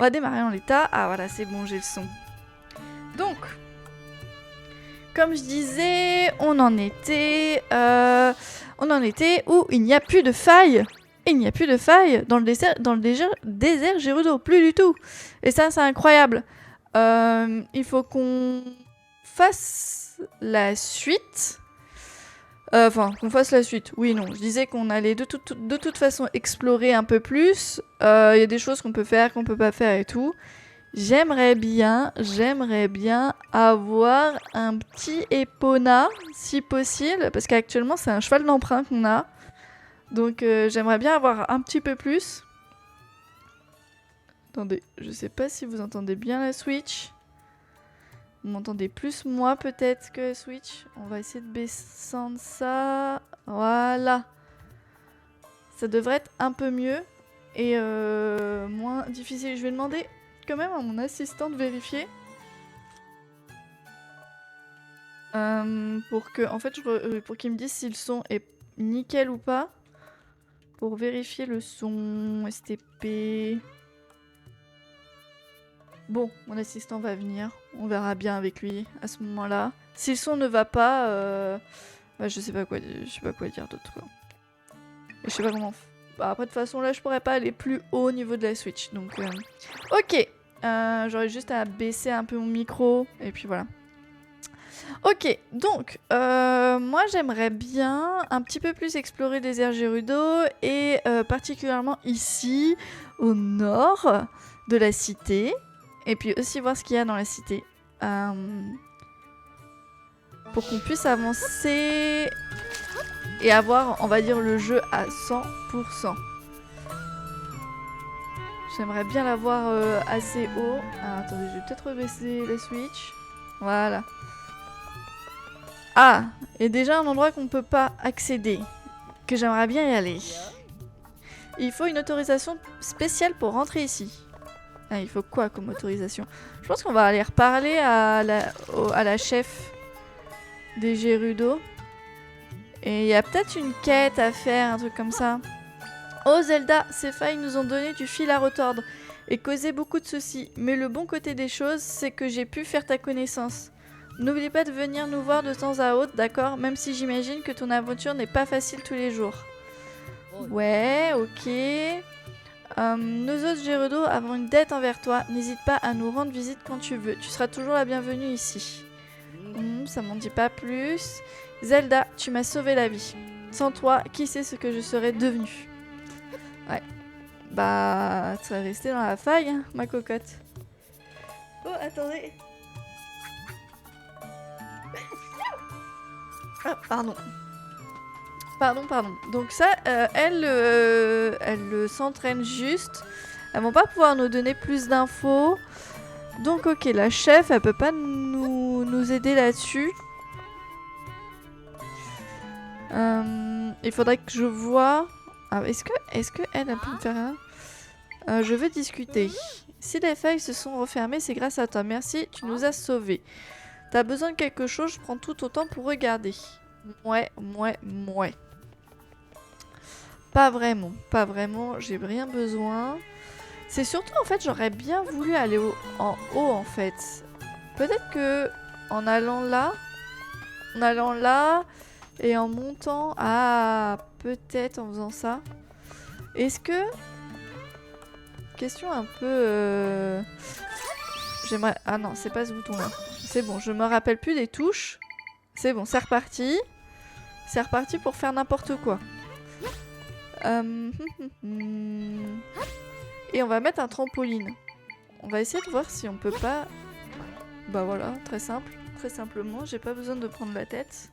On va démarrer en l'état. Ah voilà, c'est bon, j'ai le son. Donc, comme je disais, on en était où il n'y a plus de faille. Il n'y a plus de faille dans le désert Gerudo, plus du tout. Et ça, c'est incroyable. Il faut qu'on fasse la suite. Enfin, qu'on fasse la suite. Oui, non. Je disais qu'on allait de toute façon explorer un peu plus. Il y a des choses qu'on peut faire, qu'on peut pas faire et tout. J'aimerais bien avoir un petit Epona, si possible, parce qu'actuellement c'est un cheval d'emprunt qu'on a. Donc j'aimerais bien avoir un petit peu plus. Attendez, je sais pas si vous entendez bien la Switch. Vous m'entendez plus moi peut-être que la Switch. On va essayer de baisser ça. Voilà. Ça devrait être un peu mieux et moins difficile. Je vais demander quand même à mon assistant de vérifier. Pour que, en fait, pour qu'il me dise si le son est nickel ou pas. Pour vérifier le son STP. Bon, mon assistant va venir. On verra bien avec lui à ce moment-là. Si le son ne va pas, bah, je sais pas quoi dire d'autre, quoi. Et je sais pas comment. Bah, après de toute façon là, je pourrais pas aller plus haut au niveau de la Switch. Donc, ok. J'aurais juste à baisser un peu mon micro et puis voilà. Ok, donc moi j'aimerais bien un petit peu plus explorer les désert Gerudo et particulièrement ici au nord de la cité et puis aussi voir ce qu'il y a dans la cité pour qu'on puisse avancer et avoir, on va dire, le jeu à 100%. J'aimerais bien l'avoir assez haut. Ah, attendez, je vais peut-être rebaisser la Switch. Voilà. Ah, et déjà un endroit qu'on ne peut pas accéder, que j'aimerais bien y aller. Il faut une autorisation spéciale pour rentrer ici. Ah, il faut quoi comme autorisation? Je pense qu'on va aller reparler à la chef des Gerudo. Et il y a peut-être une quête à faire, un truc comme ça. Oh Zelda, ces failles nous ont donné du fil à retordre et causé beaucoup de soucis. Mais le bon côté des choses, c'est que j'ai pu faire ta connaissance. N'oublie pas de venir nous voir de temps à autre, d'accord? Même si j'imagine que ton aventure n'est pas facile tous les jours. Ouais, ok. Nous autres Gerudo avons une dette envers toi. N'hésite pas à nous rendre visite quand tu veux. Tu seras toujours la bienvenue ici. Ça m'en dit pas plus. Zelda, tu m'as sauvé la vie. Sans toi, qui sait ce que je serais devenue? Ouais. Bah, tu serais restée dans la faille, hein, ma cocotte. Oh, attendez. Ah, pardon. Pardon. Donc ça, elles s'entraînent juste. Elles vont pas pouvoir nous donner plus d'infos. Donc ok, la chef, elle peut pas nous aider là-dessus. Il faudrait que je vois... Ah, est-ce que elle peut me faire un... je veux discuter. Si les failles se sont refermées, c'est grâce à toi. Merci, tu nous as sauvés. T'as besoin de quelque chose, je prends tout autant pour regarder. Ouais. Pas vraiment, j'ai rien besoin. C'est surtout, en fait, j'aurais bien voulu aller en haut, en fait. Peut-être que en allant là, et en montant... Ah, peut-être en faisant ça. Est-ce que... Question un peu... J'aimerais... Ah non, c'est pas ce bouton-là. C'est bon, je me rappelle plus des touches. C'est bon, c'est reparti. C'est reparti pour faire n'importe quoi. Et on va mettre un trampoline. On va essayer de voir si on peut pas... Bah voilà, très simple. Très simplement, j'ai pas besoin de prendre la tête.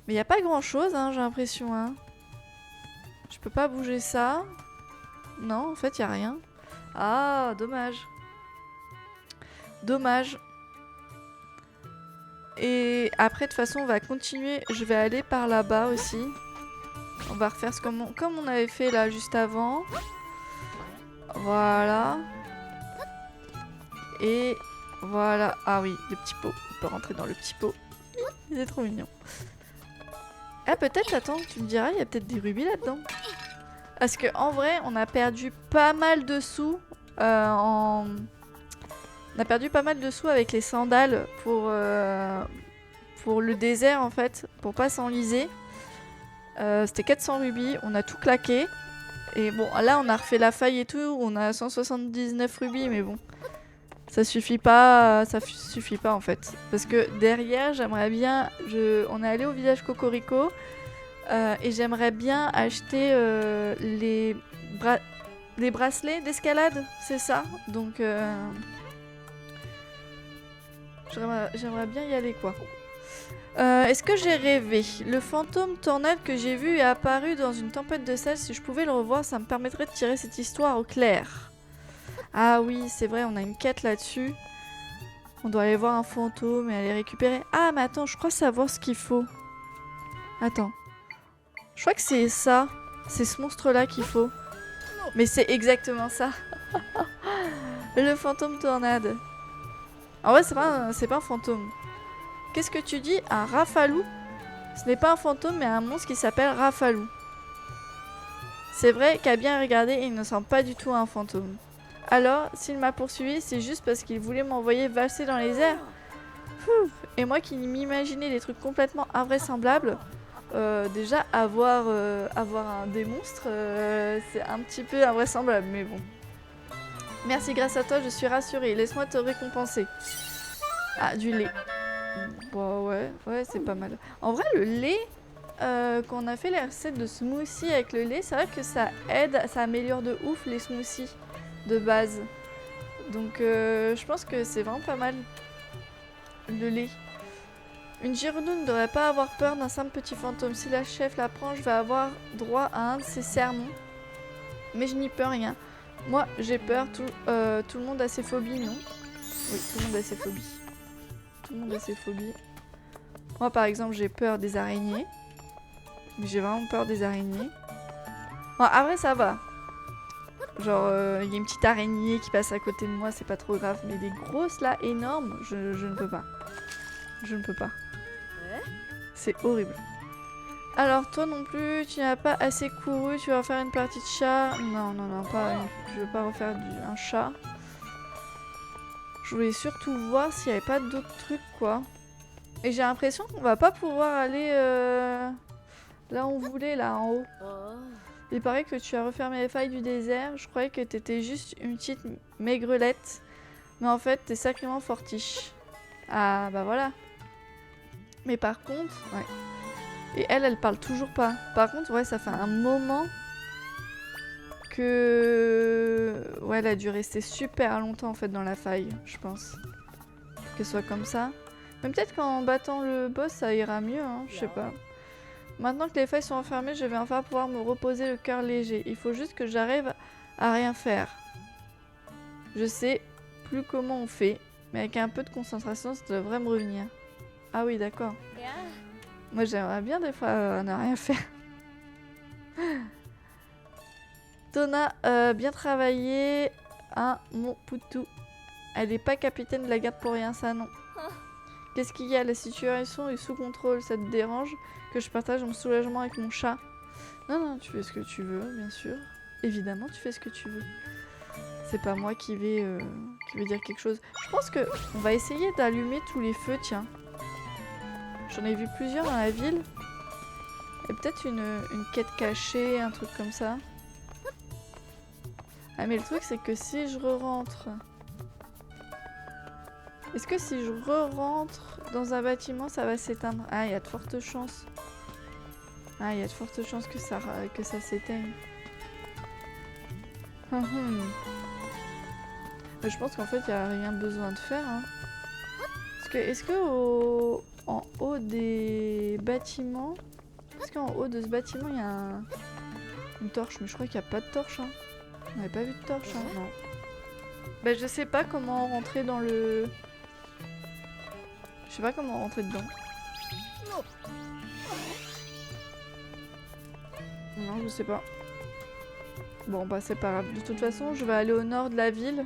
Mais il n'y a pas grand chose, hein, j'ai l'impression. Hein. Je peux pas bouger ça. Non, en fait, il n'y a rien. Ah, dommage. Dommage. Et après, de toute façon, on va continuer. Je vais aller par là-bas aussi. On va refaire ce comme on avait fait là juste avant. Voilà. Et voilà. Ah oui, le petit pot. On peut rentrer dans le petit pot. Il est trop mignon. Ah peut-être, attends, tu me diras, il y a peut-être des rubis là-dedans. Parce que en vrai, on a perdu pas mal de sous On a perdu pas mal de sous avec les sandales pour le désert en fait, pour pas s'enliser. C'était 400 rubis, on a tout claqué. Et bon, là on a refait la faille et tout, on a 179 rubis, mais bon. Ça suffit pas en fait. Parce que derrière, j'aimerais bien... On est allé au village Cocorico. Et j'aimerais bien acheter les bracelets d'escalade, c'est ça. Donc j'aimerais bien y aller quoi. Est-ce que j'ai rêvé? Le fantôme tornade que j'ai vu est apparu dans une tempête de sel. Si je pouvais le revoir, ça me permettrait de tirer cette histoire au clair. Ah oui, c'est vrai, on a une quête là-dessus. On doit aller voir un fantôme et aller récupérer... Ah, mais attends, je crois savoir ce qu'il faut. Attends. Je crois que c'est ça. C'est ce monstre-là qu'il faut. Mais c'est exactement ça. Le fantôme tornade. En vrai, c'est pas un fantôme. Qu'est-ce que tu dis? Un rafalou? Ce n'est pas un fantôme, mais un monstre qui s'appelle Rafalou. C'est vrai qu'à bien regarder, il ne semble pas du tout un fantôme. Alors, s'il m'a poursuivi, c'est juste parce qu'il voulait m'envoyer valser dans les airs. Et moi qui m'imaginais des trucs complètement invraisemblables, déjà avoir des monstres, c'est un petit peu invraisemblable, mais bon. Merci, grâce à toi, je suis rassurée. Laisse-moi te récompenser. Ah, du lait. Bon, ouais, c'est pas mal. En vrai, le lait, quand on a fait les recettes de smoothie avec le lait, c'est vrai que ça aide, ça améliore de ouf les smoothies de base. Donc je pense que c'est vraiment pas mal le lait. Une Girounou ne devrait pas avoir peur d'un simple petit fantôme. Si la chef l'apprend, je vais avoir droit à un de ses sermons. Mais je n'y peux rien. Moi j'ai peur, tout le monde a ses phobies, non? Oui, tout le monde a ses phobies. Tout le monde a ses phobies. Moi par exemple j'ai peur des araignées. J'ai vraiment peur des araignées. Bon, après ça va. Genre, il y a une petite araignée qui passe à côté de moi, c'est pas trop grave. Mais les grosses là, énormes, je ne peux pas. Je ne peux pas. C'est horrible. Alors, toi non plus, tu n'as pas assez couru, tu vas faire une partie de chat. Non, pas une... Je veux pas refaire un chat. Je voulais surtout voir s'il n'y avait pas d'autres trucs, quoi. Et j'ai l'impression qu'on va pas pouvoir aller là où on voulait, là, en haut. Il paraît que tu as refermé les failles du désert. Je croyais que t'étais juste une petite maigrelette. Mais en fait, t'es sacrément fortiche. Ah, bah voilà. Mais par contre... Ouais. Et elle parle toujours pas. Par contre, ouais, ça fait un moment que... Ouais, elle a dû rester super longtemps, en fait, dans la faille, je pense. Qu'elle soit comme ça. Mais peut-être qu'en battant le boss, ça ira mieux, hein, je sais pas. Maintenant que les failles sont enfermées, je vais enfin pouvoir me reposer le cœur léger. Il faut juste que j'arrive à rien faire. Je sais plus comment on fait, mais avec un peu de concentration, ça devrait me revenir. Ah oui, d'accord. Moi, j'aimerais bien des fois ne rien faire. Tona, bien travaillé. Hein, mon poutou. Elle n'est pas capitaine de la garde pour rien, ça non. Qu'est-ce qu'il y a? La situation est sous contrôle, ça te dérange que je partage mon soulagement avec mon chat? Non, tu fais ce que tu veux, bien sûr. Évidemment, tu fais ce que tu veux. C'est pas moi qui vais dire quelque chose. Je pense que on va essayer d'allumer tous les feux, tiens. J'en ai vu plusieurs dans la ville. Et peut-être une quête cachée, un truc comme ça. Ah mais le truc c'est que si je re-rentre... Est-ce que si je re-rentre dans un bâtiment, ça va s'éteindre? Ah, il y a de fortes chances. Ah, il y a de fortes chances que ça s'éteigne. Mais je pense qu'en fait, il n'y a rien besoin de faire. Hein. Est-ce que en haut des bâtiments... Est-ce qu'en haut de ce bâtiment, il y a une torche? Mais je crois qu'il n'y a pas de torche. Hein. On n'avait pas vu de torche. Hein. Non. Bah, je sais pas comment rentrer dans le... Je sais pas comment rentrer dedans. Non, je sais pas. Bon, bah c'est pas grave. De toute façon, je vais aller au nord de la ville.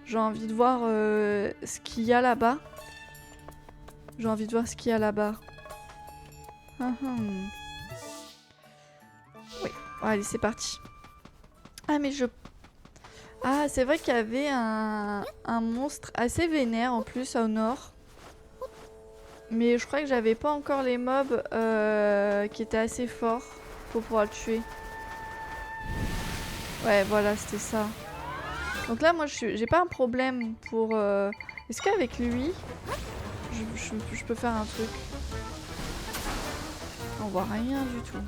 J'ai envie de voir ce qu'il y a là-bas. J'ai envie de voir ce qu'il y a là-bas. Oui, bon, allez, c'est parti. Ah, mais je... Ah, c'est vrai qu'il y avait un monstre assez vénère en plus au nord. Mais je crois que j'avais pas encore les mobs qui étaient assez forts pour pouvoir le tuer. Ouais, voilà, c'était ça. Donc là, moi, j'ai pas un problème pour... Est-ce qu'avec lui, je peux faire un truc? On voit rien du tout.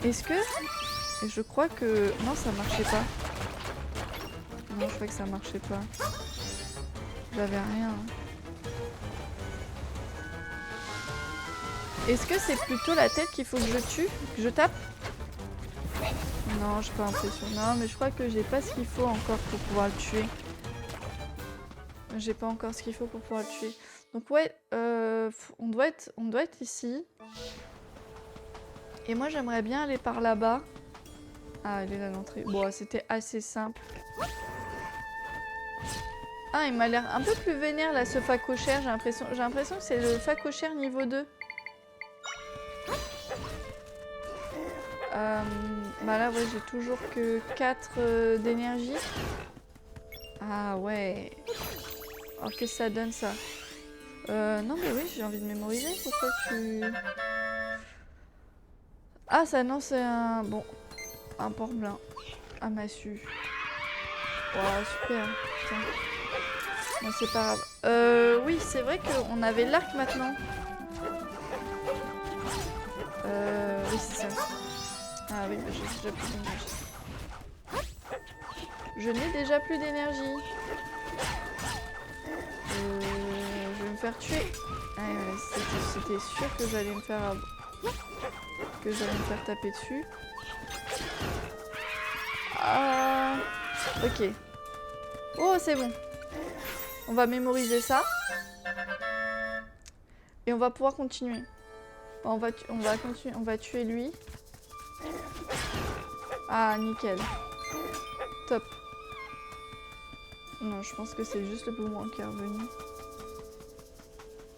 Est-ce que... Et je crois que... Non, ça marchait pas. Non, je crois que ça marchait pas. J'avais rien. Est-ce que c'est plutôt la tête qu'il faut que je tue? Que je tape? Non, j'ai pas l'impression. Non, mais je crois que j'ai pas ce qu'il faut encore pour pouvoir le tuer. J'ai pas encore ce qu'il faut pour pouvoir le tuer. Donc ouais, on doit être ici. Et moi, j'aimerais bien aller par là-bas. Ah, elle est là l'entrée. Bon, c'était assez simple. Ah, il m'a l'air un peu plus vénère là, ce phacochère. J'ai l'impression que c'est le phacochère niveau 2. Bah là, ouais, j'ai toujours que 4 d'énergie. Ah ouais. Oh, qu'est-ce que ça donne ça? Non mais oui, j'ai envie de mémoriser. Pourquoi tu... Ah, ça non, c'est un... Bon, un port-blanc. À massue. Oh, super. Putain. Non, c'est pas grave. Oui, c'est vrai qu'on avait l'arc maintenant. Oui, c'est ça. Ah oui, bah, j'ai déjà plus d'énergie. Je n'ai déjà plus d'énergie. Je vais me faire tuer. Ah, ouais, c'était sûr que j'allais me faire... que j'allais me faire taper dessus. Ah... Ok. Oh, c'est bon. On va mémoriser ça. Et on va pouvoir continuer. On va continuer, on va tuer lui. Ah, nickel. Top. Non, je pense que c'est juste le boomerang qui est revenu.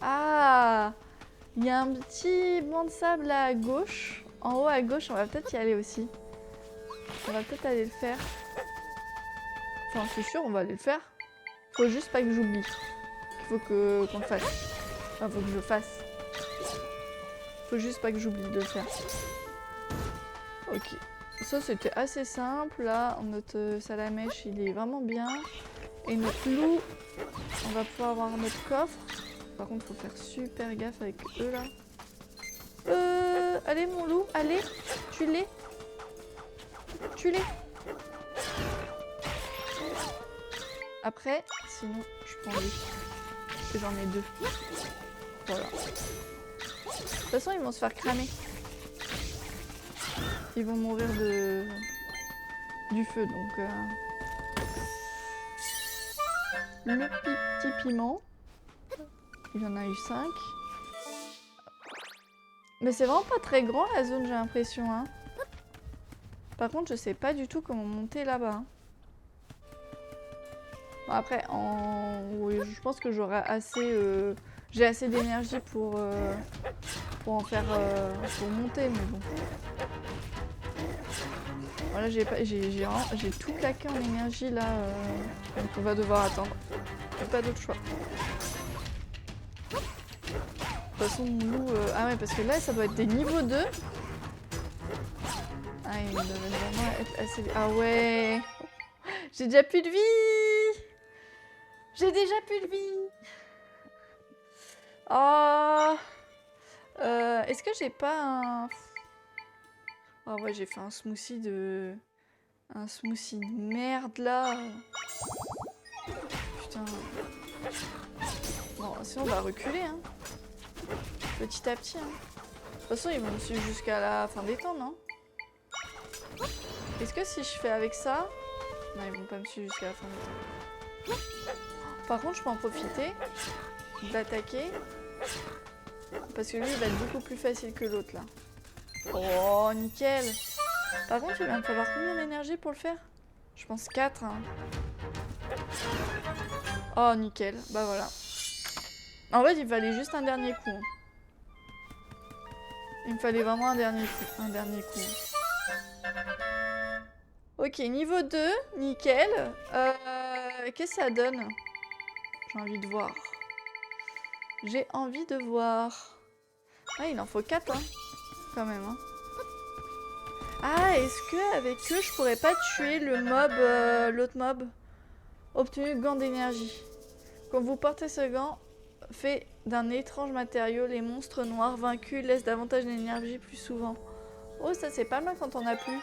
Ah! Il y a un petit banc de sable là à gauche. En haut à gauche, on va peut-être y aller aussi. On va peut-être aller le faire. Enfin, c'est sûr, on va aller le faire. Faut juste pas que j'oublie. Il faut qu'on le fasse. Enfin, faut que je le fasse. Faut juste pas que j'oublie de le faire. Ok. Ça, c'était assez simple. Là, notre salamèche, il est vraiment bien. Et notre loup, on va pouvoir avoir notre coffre. Par contre, faut faire super gaffe avec eux, là. Allez, mon loup, allez. Tue-les. Tue-les. Après, sinon, je prends lui. Parce que j'en ai 2. Voilà. De toute façon, ils vont se faire cramer. Ils vont mourir du feu, donc... Le petit piment. Il y en a eu 5. Mais c'est vraiment pas très grand la zone, j'ai l'impression. Hein. Par contre, je sais pas du tout comment monter là-bas. Hein. Bon, après, oui, je pense que j'aurai assez... j'ai assez d'énergie pour en faire... pour monter, mais bon. Voilà, j'ai tout claqué en énergie là. Donc on va devoir attendre. Il n'y a pas d'autre choix. De toute façon, mon loup... Ah ouais, parce que là, ça doit être des niveaux 2. Ah, il doit vraiment être assez... Ah ouais. J'ai déjà plus de vie. J'ai déjà plus de vie. Oh. Est-ce que j'ai pas un... Oh ouais, j'ai fait un smoothie de... Un smoothie de merde là. Putain. Bon, sinon on va reculer, hein. Petit à petit, hein. De toute façon, ils vont me suivre jusqu'à la fin des temps, non? Est-ce que si je fais avec ça... Non, ils vont pas me suivre jusqu'à la fin des temps. Par contre, je peux en profiter de l'attaquer. Parce que lui, il va être beaucoup plus facile que l'autre, là. Oh, nickel. Par contre, il va me falloir combien d'énergie pour le faire? Je pense 4, hein. Oh, nickel. Bah voilà. En fait, il fallait juste un dernier coup. Il me fallait vraiment un dernier coup. Ok, niveau 2, nickel. Qu'est-ce que ça donne? J'ai envie de voir. J'ai envie de voir. Ah, il en faut 4, hein, quand même. Hein. Ah, est-ce que avec eux, je pourrais pas tuer le mob, l'autre mob? Obtenu gant d'énergie. Quand vous portez ce gant, fait d'un étrange matériau, les monstres noirs vaincus laissent davantage d'énergie plus souvent. Oh, ça c'est pas mal quand on a plus.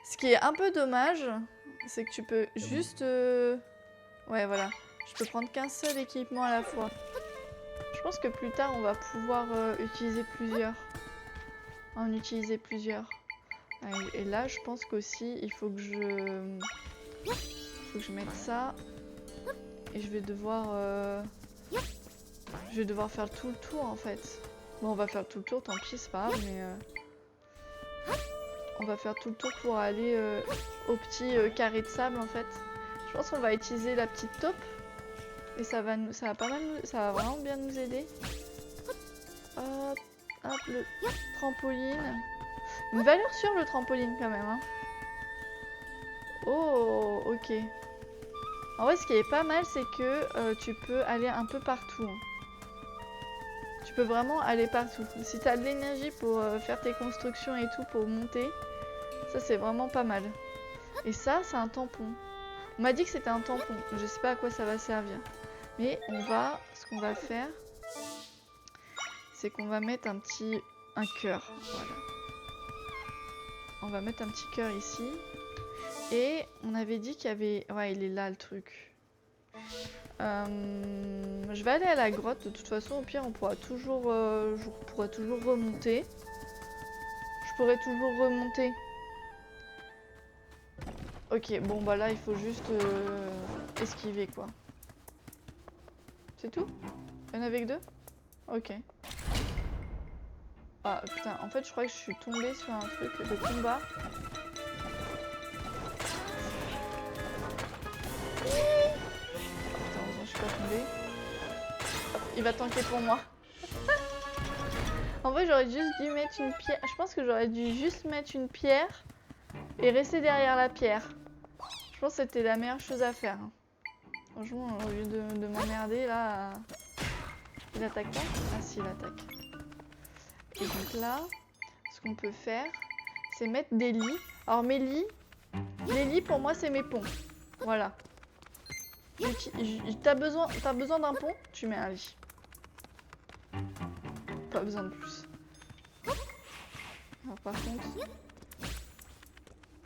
Ce qui est un peu dommage, c'est que tu peux juste... Ouais, voilà. Je peux prendre qu'un seul équipement à la fois. Je pense que plus tard, on va pouvoir utiliser plusieurs. En utiliser plusieurs. Et là, je pense qu'aussi, il faut que je mette ça. Et je vais devoir faire tout le tour, en fait. Bon, on va faire tout le tour, tant pis, c'est pas grave, mais... On va faire tout le tour pour aller au petit carré de sable, en fait. Je pense qu'on va utiliser la petite taupe. Et ça va vraiment bien nous aider. Hop, hop, le trampoline. Une valeur sûre le trampoline quand même. Hein. Oh, ok. En vrai, ce qui est pas mal, c'est que tu peux aller un peu partout. Hein. Tu peux vraiment aller partout. Si tu as de l'énergie pour faire tes constructions et tout, pour monter, ça c'est vraiment pas mal. Et ça, c'est un tampon. On m'a dit que c'était un tampon. Je sais pas à quoi ça va servir. Mais ce qu'on va faire, c'est qu'on va mettre un cœur. Voilà. On va mettre un petit cœur ici. Et on avait dit qu'il y avait... Ouais, il est là le truc. Je vais aller à la grotte. De toute façon, au pire, on pourra toujours, je pourrai toujours remonter. Je pourrais toujours remonter. Ok, bon bah là, il faut juste esquiver quoi. C'est tout? Il y en avait que 2? Ok. Ah putain, en fait je crois que je suis tombée sur un truc de combat. Putain, heureusement je suis pas tombée. Hop, il va tanker pour moi. En vrai j'aurais juste dû mettre une pierre. Je pense que j'aurais dû juste mettre une pierre et rester derrière la pierre. Je pense que c'était la meilleure chose à faire. Franchement, au lieu de m'emmerder là... Il attaque pas? Ah si, il attaque. Et donc là, ce qu'on peut faire, c'est mettre des lits. Alors mes lits, les lits pour moi c'est mes ponts. Voilà. T'as besoin d'un pont, tu mets un lit. Pas besoin de plus. Alors, par contre...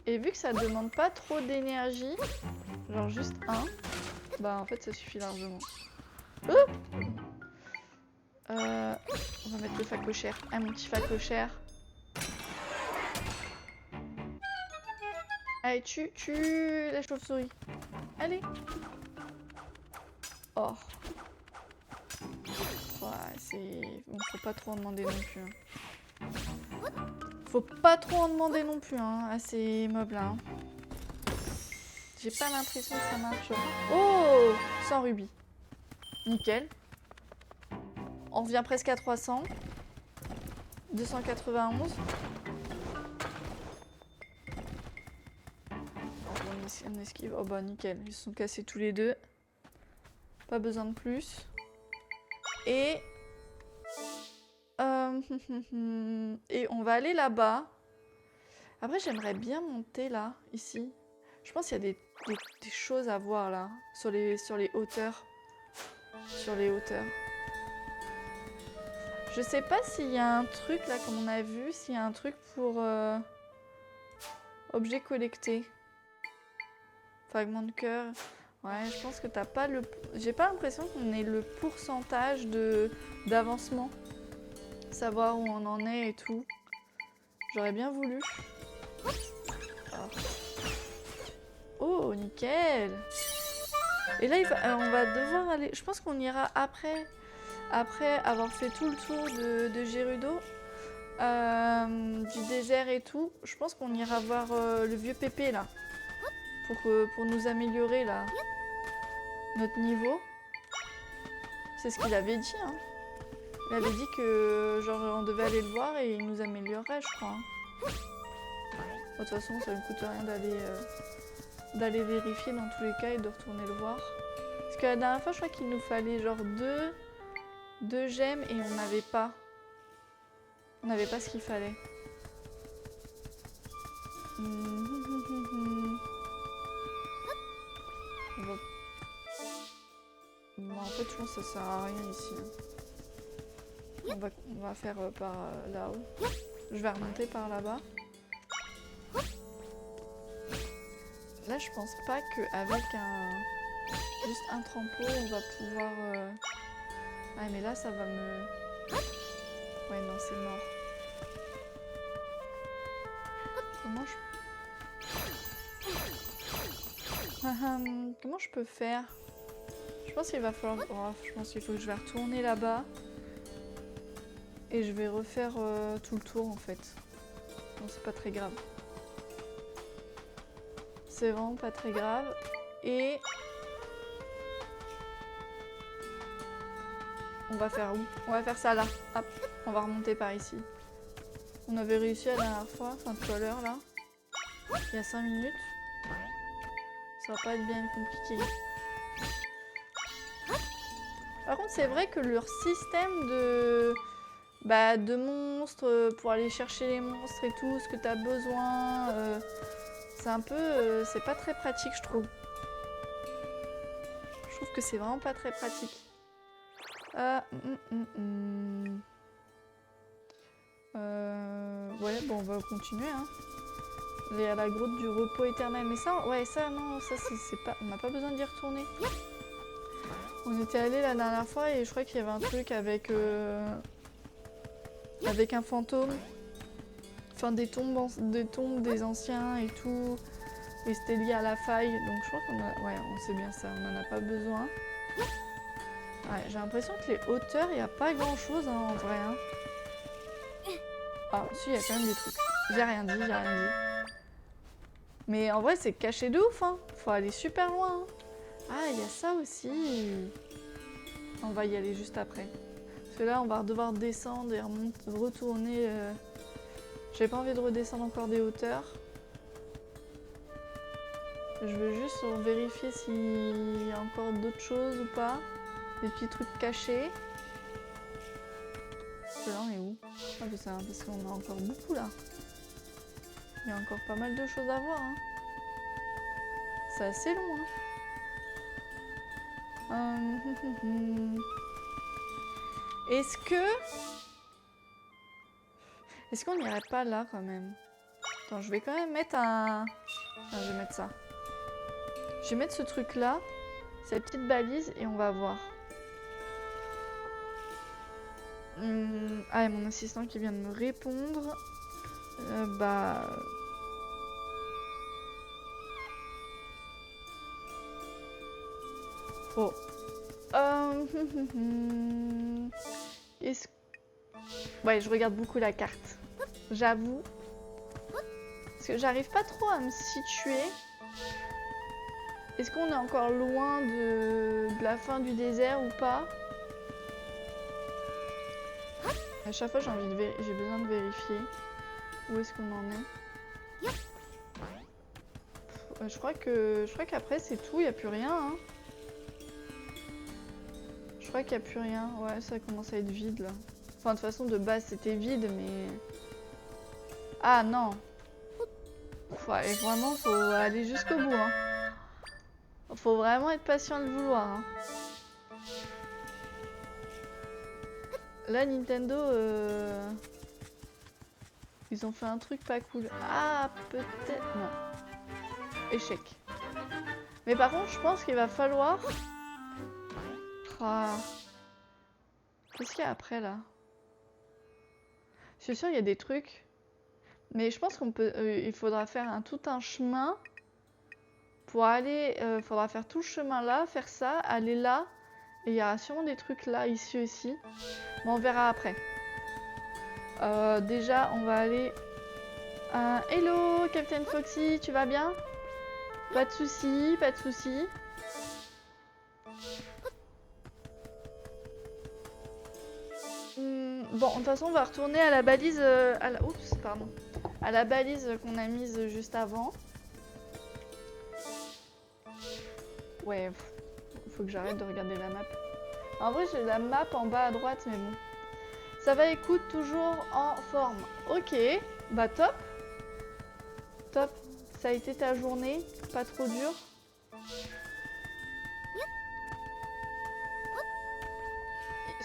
Et vu que ça demande pas trop d'énergie, genre juste un, bah en fait ça suffit largement. On va mettre le facochère. Ah mon petit facochère. Allez, tue la chauve-souris. Allez. Oh. Ouais, c'est... Bon, faut pas trop en demander non plus. Hein. Faut pas trop en demander non plus hein, à ces mobs-là. Hein. J'ai pas l'impression que ça marche. Oh 100 rubis. Nickel. On revient presque à 300. 291. On esquive. Oh bah nickel. Ils se sont cassés tous les deux. Pas besoin de plus. Et... Et on va aller là-bas. Après j'aimerais bien monter là, ici. Je pense qu'il y a des choses à voir là. Sur les hauteurs. Sur les hauteurs. Je sais pas s'il y a un truc là comme on a vu. S'il y a un truc pour... Objet collecté. Fragment de cœur. Ouais, je pense que t'as pas le... J'ai pas l'impression qu'on ait le pourcentage d'avancement. Savoir où on en est et tout. J'aurais bien voulu. Oh, nickel! Et là, on va devoir aller... Je pense qu'on ira après avoir fait tout le tour de Gerudo, du désert et tout. Je pense qu'on ira voir le vieux Pépé, là. Pour nous améliorer, là, notre niveau. C'est ce qu'il avait dit, hein. Il avait dit que, genre, on devait aller le voir et il nous améliorerait, je crois. Hein. De toute façon, ça ne me coûte rien d'aller vérifier dans tous les cas et de retourner le voir. Parce que la dernière fois, je crois qu'il nous fallait genre deux gemmes et on n'avait pas. On n'avait pas ce qu'il fallait. Bon, en fait, je pense que ça sert à rien ici. On va faire par là-haut. Je vais remonter par là-bas. Là, je pense pas qu'avec juste un trampo, on va pouvoir... Ah, mais là, ça va me... Ouais, non, c'est mort. Comment je... Comment je peux faire? Je pense qu'il va falloir... Oh, je pense qu'il faut que je vais retourner là-bas. Et je vais refaire tout le tour, en fait. Non, c'est pas très grave. C'est vraiment pas très grave. Et... On va faire où? On va faire ça là. Hop, on va remonter par ici. On avait réussi la dernière fois, enfin tout à l'heure là. Il y a 5 minutes. Ça va pas être bien compliqué. Par contre, c'est vrai que leur système de monstres, pour aller chercher les monstres et tout, ce que tu as besoin, c'est un peu... c'est pas très pratique, je trouve. Je trouve que c'est vraiment pas très pratique. Ouais, bon, on va continuer, hein. Il y a la grotte du repos éternel. Mais ça, ouais, ça, non, ça, c'est pas... On n'a pas besoin d'y retourner. On était allé la dernière fois et je crois qu'il y avait un truc avec... avec un fantôme. Enfin, des tombes des anciens et tout. Et c'était lié à la faille. Donc je crois qu'on a... Ouais, on sait bien ça. On n'en a pas besoin. Ouais, j'ai l'impression que les hauteurs, il n'y a pas grand-chose, hein, en vrai. Hein. Ah, si, il y a quand même des trucs. J'ai rien dit, j'ai rien dit. Mais en vrai, c'est caché de ouf, hein. Faut aller super loin. Hein. Ah, il y a ça aussi. On va y aller juste après. Parce que là, on va devoir descendre et retourner. J'ai pas envie de redescendre encore des hauteurs. Je veux juste vérifier s'il y a encore d'autres choses ou pas. Des petits trucs cachés. Là, on est où? Ah, parce qu'on a encore beaucoup là. Il y a encore pas mal de choses à voir. Hein. C'est assez long. Hein. Est-ce qu'on n'irait pas là quand même? Attends, je vais quand même mettre un... Non, je vais mettre ça. Je vais mettre ce truc là, cette petite balise, et on va voir. Ah, et mon assistant qui vient de me répondre. Oh. Ouais, je regarde beaucoup la carte. J'avoue. Parce que j'arrive pas trop à me situer. Est-ce qu'on est encore loin de la fin du désert ou pas? À chaque fois, j'ai besoin de vérifier où est-ce qu'on en est. Je crois qu'après c'est tout, il n'y a plus rien. Hein. Je crois qu'il n'y a plus rien. Ouais, ça commence à être vide là. Enfin, de toute façon, de base c'était vide, mais... Ah non. Ouais, vraiment, faut aller jusqu'au bout. Hein. Faut vraiment être patient de le vouloir. Hein. Là, Nintendo, ils ont fait un truc pas cool. Ah, peut-être... Non. Échec. Mais par contre, je pense qu'il va falloir... Ah. Qu'est-ce qu'il y a après, là? Je suis sûre qu'il y a des trucs. Mais je pense qu'on peut... il faudra faire tout un chemin. Pour aller... Il faudra faire tout le chemin là, faire ça, aller là. Et il y aura sûrement des trucs là, ici aussi. Mais on verra après. Déjà, on va aller... Hello, Captain Foxy, tu vas bien? Pas de soucis, pas de soucis. Bon, de toute façon, on va retourner à la balise... Oups, pardon. à la balise qu'on a mise juste avant. Ouais, faut que j'arrête de regarder la map. En vrai, j'ai la map en bas à droite, mais bon. Ça va, écoute, toujours en forme. Ok, bah top. Top. Ça a été ta journée, pas trop dur.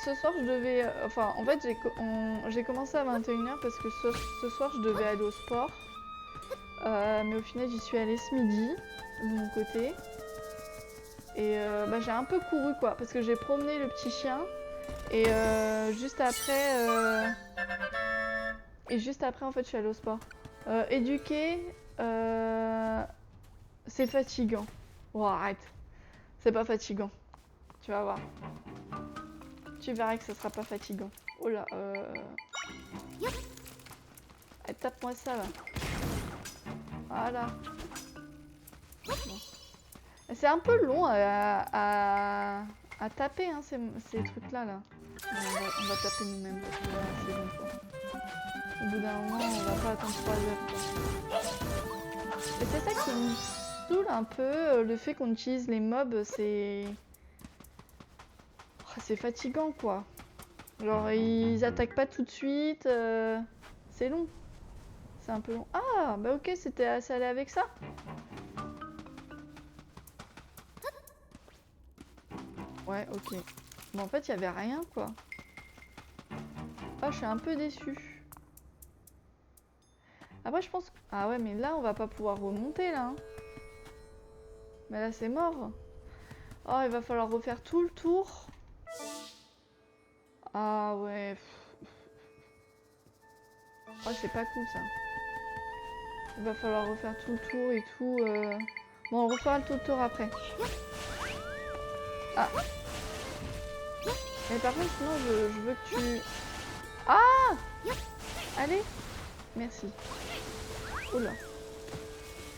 Ce soir, je devais... Enfin, en fait, j'ai commencé à 21h parce que ce soir, je devais aller au sport. Mais au final, j'y suis allée ce midi, de mon côté. Et bah, j'ai un peu couru, quoi, parce que j'ai promené le petit chien. Et juste après... en fait, je suis allée au sport. Éduquer, c'est fatigant. Oh, arrête. C'est pas fatigant. Tu vas voir. Tu verras que ça sera pas fatigant. Oh là, Allez, tape-moi ça, là. Voilà. Bon. C'est un peu long à taper, hein, ces trucs-là, là. Bon, on va taper nous-mêmes, parce que là, c'est bon, quoi. Au bout d'un moment, on va pas attendre 3 heures, quoi. Et c'est ça qui me saoule un peu, le fait qu'on utilise les mobs, c'est... Oh, c'est fatigant, quoi. Genre, ils attaquent pas tout de suite, c'est long. C'est un peu long. Ah, bah ok, c'était assez allé avec ça. Ouais, ok. Bon, en fait, il y avait rien, quoi. Ah, je suis un peu déçue. Après, je pense... Ah ouais, mais là, on va pas pouvoir remonter, là. Hein. Mais là, c'est mort. Oh, il va falloir refaire tout le tour. Ah ouais. Oh, c'est pas cool, ça. Il va falloir refaire tout le tour et tout. Bon, on refera tout le tour après. Ah. Mais par contre, sinon, je veux que tu... Ah! Allez. Merci. Oula.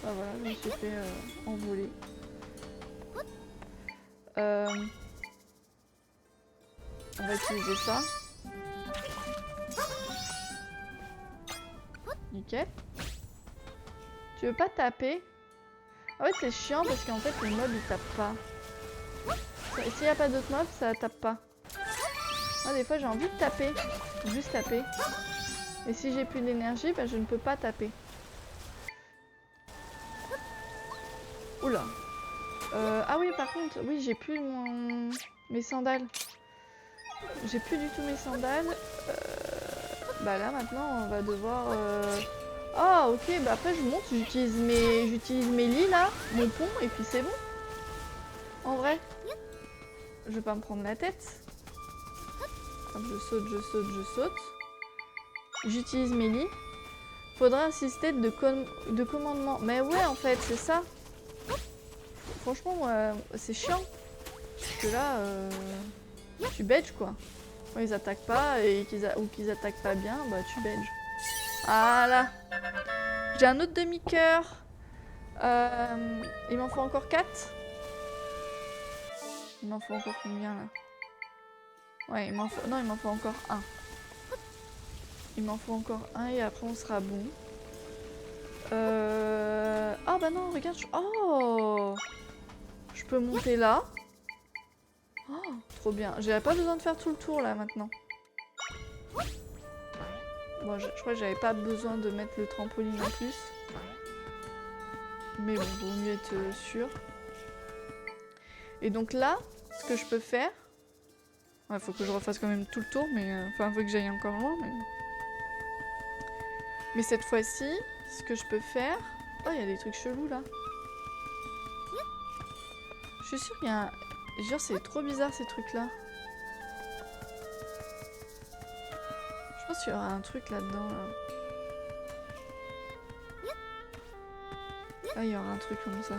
Ah voilà, je me suis fait envoler. On va utiliser ça. Nickel. Tu veux pas taper? En fait, c'est chiant parce qu'en fait, les mobs ils tapent pas. S'il n'y a pas d'autres mobs, ça tape pas. Moi, des fois, j'ai envie de taper. Juste taper. Et si j'ai plus d'énergie, bah, je ne peux pas taper. Oula. Ah oui, par contre, oui, j'ai plus mes sandales. J'ai plus du tout mes sandales. Bah là, maintenant, on va devoir... Ah, ok, bah après, je monte, j'utilise mes lits, là, mon pont, et puis c'est bon. En vrai. Je vais pas me prendre la tête. Hop, je saute, je saute, je saute. J'utilise mes lits. Faudra un système de commandement. Mais ouais, en fait, c'est ça. Franchement, c'est chiant. Parce que là, tu badges, quoi. Quand ils attaquent pas ou qu'ils attaquent pas bien, bah tu badges. Voilà. J'ai un autre demi-cœur. Il m'en faut encore 4. Il m'en faut encore combien, là? Ouais, il m'en faut... Non, il m'en faut encore un. Il m'en faut encore un et après on sera bon. Ah bah non, regarde. Oh! Je peux monter là. Oh, trop bien. J'avais pas besoin de faire tout le tour là maintenant. Bon, je crois que j'avais pas besoin de mettre le trampoline en plus. Mais bon, vaut mieux être sûr. Et donc là, ce que je peux faire... Ouais, faut que je refasse quand même tout le tour, mais... Enfin, faut que j'aille encore loin, mais... Mais cette fois-ci, ce que je peux faire... Oh, il y a des trucs chelous là. Je suis sûre qu'il y a un... Jure, c'est trop bizarre ces trucs là. Je pense qu'il y aura un truc là-dedans. Là. Ah, il y aura un truc comme ça.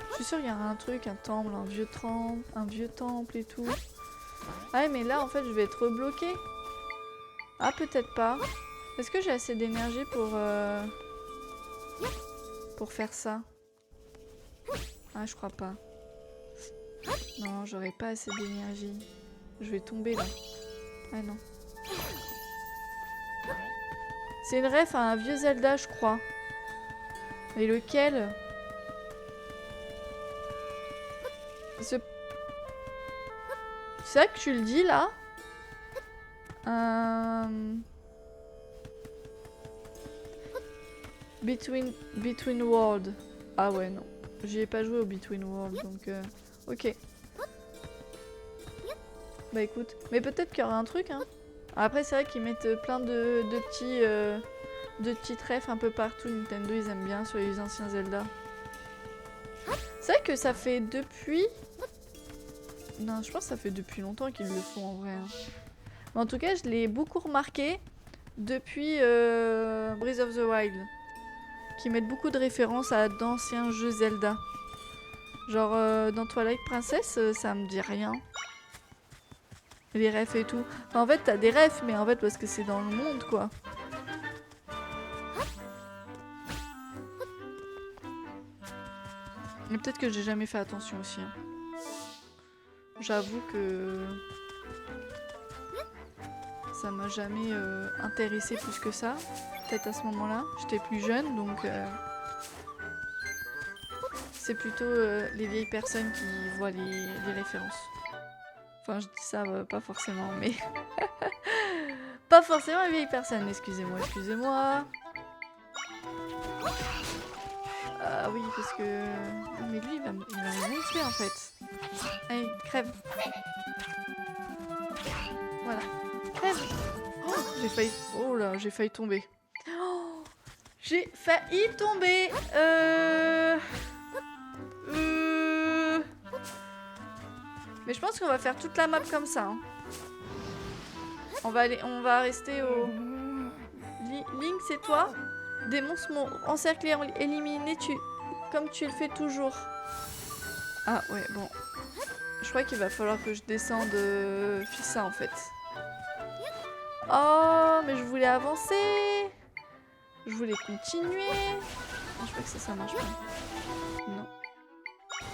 Je suis sûre qu'il y aura un truc, un temple, un vieux temple et tout. Ah ouais, mais là en fait je vais être bloquée. Ah, peut-être pas. Est-ce que j'ai assez d'énergie pour faire ça? Ah, je crois pas. Non, j'aurai pas assez d'énergie. Je vais tomber là. Ah non. C'est une ref à un vieux Zelda, je crois. Mais lequel? C'est ça que tu le dis là? Between World. Ah ouais, non. J'y ai pas joué au Between World, donc ok. Bah écoute, mais peut-être qu'il y aura un truc, hein. Après, c'est vrai qu'ils mettent plein de petites refs un peu partout. Nintendo, ils aiment bien sur les anciens Zelda. C'est vrai que ça fait depuis... Non, je pense que ça fait depuis longtemps qu'ils le font en vrai. Hein. Mais en tout cas, je l'ai beaucoup remarqué depuis Breath of the Wild. Qui mettent beaucoup de références à d'anciens jeux Zelda. Genre dans Twilight Princess, ça me dit rien. Les refs et tout. Enfin, en fait, t'as des refs, mais en fait, parce que c'est dans le monde, quoi. Mais peut-être que j'ai jamais fait attention aussi. Hein. J'avoue que... ça m'a jamais intéressé plus que ça. Peut-être à ce moment-là. J'étais plus jeune, donc... c'est plutôt les vieilles personnes qui voient les références. Enfin, je dis ça, pas forcément, mais... pas forcément les vieilles personnes, excusez-moi, excusez-moi. Ah oui, parce que... Non, mais lui, il va me gonfler, en fait. Allez, crève. Voilà. Crève. Oh, j'ai failli... Oh là, j'ai failli tomber. Oh, j'ai failli tomber. Mais je pense qu'on va faire toute la map comme ça. Hein. On va rester au... Link, c'est toi? Des monstres m'ont encerclé, éliminé, comme tu le fais toujours. Ah ouais, bon. Je crois qu'il va falloir que je descende Fissa en fait. Oh, mais je voulais avancer. Je voulais continuer. Oh, je crois que ça marche pas. Non.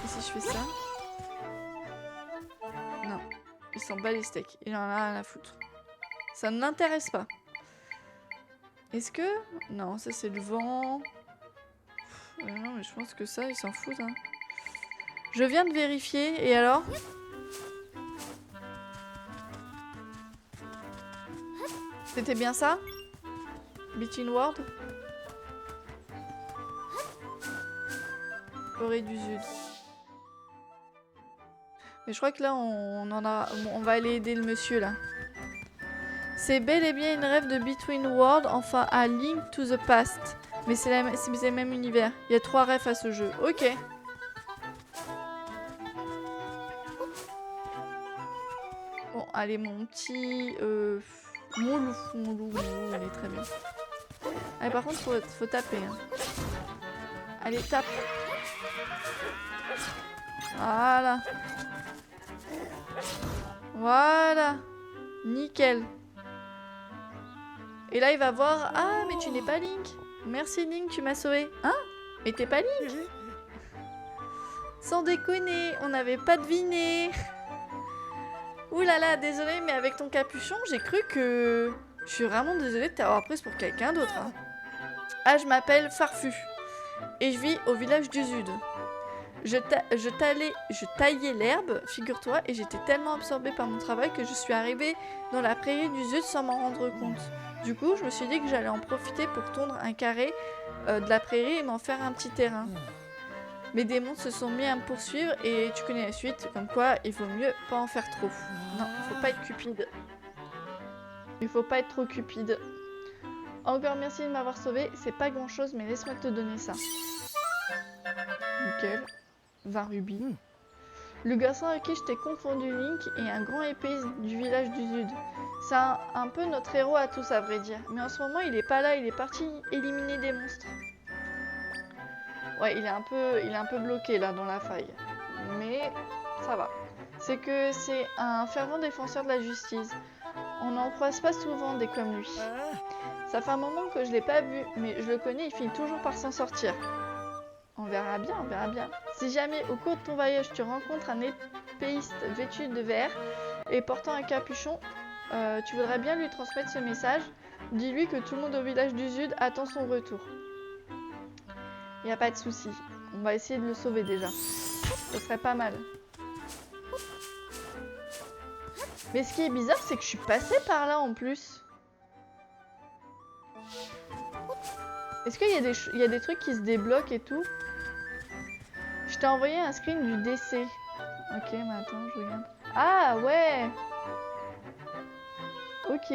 Et si je fais ça? Non. Il s'en bat les steaks. Il en a rien à foutre. Ça ne l'intéresse pas. Est-ce que... Non, ça c'est le vent. Non, mais je pense que ça, ils s'en foutent. Hein. Je viens de vérifier, et alors? C'était bien ça? Between World? Corée du Sud. Mais je crois que là, on va aller aider le monsieur, là. C'est bel et bien une rêve de Between World, enfin à Link to the Past. Mais c'est le même univers. Il y a 3 refs à ce jeu. Ok. Bon, allez, mon petit... Mon loup, il est très bien. Allez, par contre, faut taper. Hein. Allez, tape. Voilà. Voilà. Nickel. Et là, il va voir... Ah, mais tu n'es pas Link. Merci Link, tu m'as sauvé. Hein? Mais t'es pas Link. Sans déconner, on n'avait pas deviné. Ouh là là, désolé, mais avec ton capuchon, j'ai cru que... Je suis vraiment désolée de t'avoir prise pour quelqu'un d'autre. Hein. Ah, je m'appelle Farfu. Et je vis au village du Sud. Je taillais l'herbe, figure-toi, et j'étais tellement absorbée par mon travail que je suis arrivée dans la prairie du Sud sans m'en rendre compte. Du coup, je me suis dit que j'allais en profiter pour tondre un carré de la prairie et m'en faire un petit terrain. Mes démons se sont mis à me poursuivre et tu connais la suite, comme quoi il vaut mieux pas en faire trop. Non, faut pas être cupide. Il faut pas être trop cupide. Encore merci de m'avoir sauvé, c'est pas grand chose mais laisse-moi te donner ça. Nickel. 20 rubis. Le garçon avec qui je t'ai confondu Link est un grand épée du village du Sud. C'est un peu notre héros à tous à vrai dire. Mais en ce moment il est pas là, il est parti éliminer des monstres. Ouais, il est un peu bloqué là dans la faille. Mais ça va. C'est que c'est un fervent défenseur de la justice. On n'en croise pas souvent des comme lui. Ça fait un moment que je l'ai pas vu, mais je le connais, il finit toujours par s'en sortir. On verra bien, on verra bien. Si jamais au cours de ton voyage tu rencontres un épéiste vêtu de vert et portant un capuchon, tu voudrais bien lui transmettre ce message. Dis-lui que tout le monde au village du Sud attend son retour. Y a pas de souci. On va essayer de le sauver déjà. Ce serait pas mal. Mais ce qui est bizarre, c'est que je suis passée par là en plus. Est-ce qu'il y a des trucs qui se débloquent et tout? Je t'ai envoyé un screen du décès. Ok, mais attends, je regarde. Ah ouais! Ok.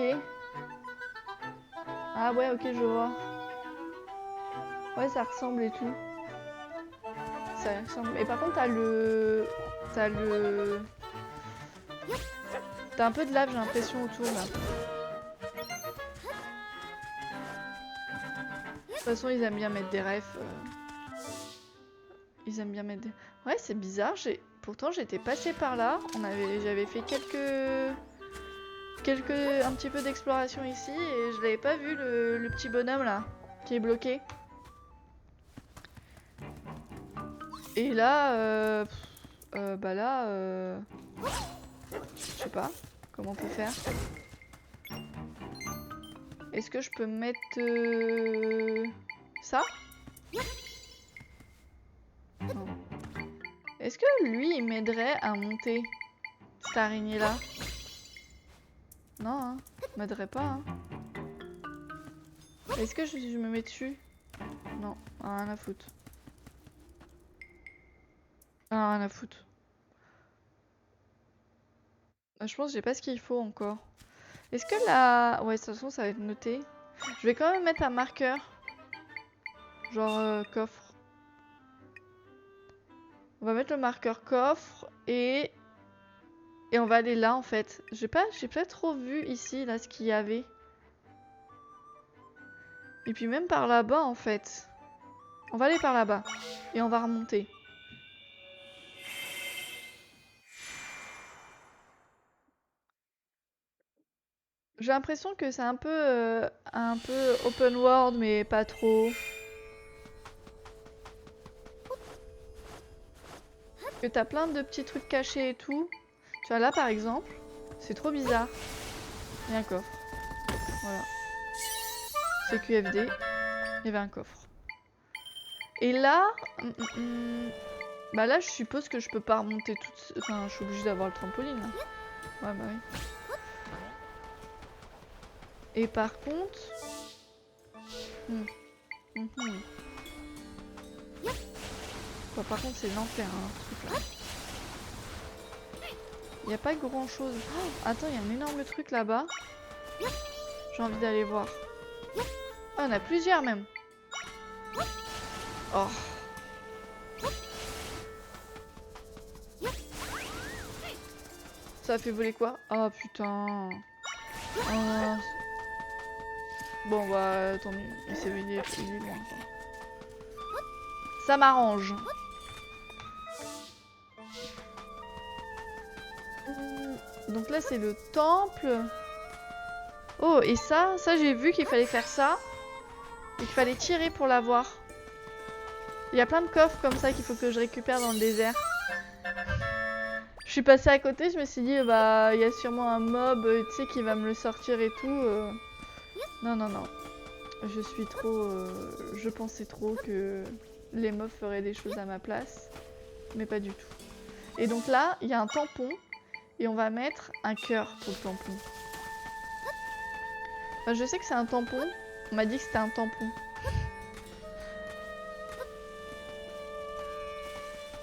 Ah ouais, ok, je vois. Ouais, ça ressemble et tout. Ça ressemble. Mais par contre, t'as le... T'as un peu de lave, j'ai l'impression, autour, là. De toute façon, ils aiment bien mettre des refs. Ils aiment bien mettre des... Ouais, c'est bizarre. Pourtant, j'étais passée par là. J'avais fait un petit peu d'exploration ici et je l'avais pas vu le petit bonhomme là qui est bloqué. Et là, bah là, je sais pas comment on peut faire. Est-ce que je peux mettre ça? Non. Est-ce que lui, il m'aiderait à monter cette araignée-là? Non, hein, il m'aiderait pas. Hein. Est-ce que je me mets dessus? Non, rien à foutre. Rien à foutre. Je pense que j'ai pas ce qu'il faut encore. Est-ce que là... Ouais, de toute façon, ça va être noté. Je vais quand même mettre un marqueur. Genre coffre. On va mettre le marqueur coffre et on va aller là en fait. J'ai pas trop vu ici là ce qu'il y avait. Et puis même par là-bas en fait. On va aller par là-bas et on va remonter. J'ai l'impression que c'est un peu open world mais pas trop. Que t'as plein de petits trucs cachés et tout. Tu vois là par exemple, c'est trop bizarre. Il y a un coffre. Voilà. C'est QFD. Il y avait un coffre. Et là, bah là je suppose que je peux pas remonter toute... Enfin, je suis obligée d'avoir le trampoline. Là. Ouais, bah oui. Et par contre... Bah, par contre c'est l'enfer, hein, ce truc là. Il n'y a pas grand chose. Oh, attends, il y a un énorme truc là-bas. J'ai envie d'aller voir. Ah, on a plusieurs même. Oh. Ça a fait voler quoi? Oh putain. Oh. Bon bah tant mieux. Il est loin. Quoi. Ça m'arrange. Donc là c'est le temple. Oh et ça j'ai vu qu'il fallait faire ça. Et qu'il fallait tirer pour l'avoir. Il y a plein de coffres comme ça qu'il faut que je récupère dans le désert. Je suis passée à côté, je me suis dit bah il y a sûrement un mob tu sais qui va me le sortir et tout. Non non non. Je suis trop... je pensais trop que les mobs feraient des choses à ma place. Mais pas du tout. Et donc là, il y a un tampon. Et on va mettre un cœur pour le tampon. Enfin, je sais que c'est un tampon. On m'a dit que c'était un tampon.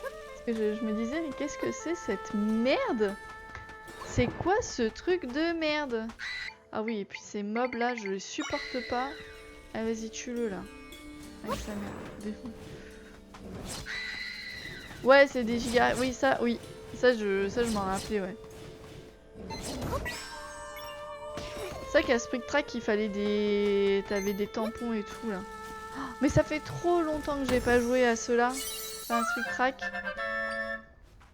Parce que je me disais, mais qu'est-ce que c'est cette merde? C'est quoi ce truc de merde? Ah oui, et puis ces mobs là, je les supporte pas. Ah vas-y, tue-le là. Avec sa merde. Ouais, c'est des gigas. Oui, ça, oui. Ça, je m'en rappelais, ouais. C'est vrai qu'à Spring Track, il fallait des... T'avais des tampons et tout, là. Oh, mais ça fait trop longtemps que j'ai pas joué à ceux-là. Enfin, Spring Track.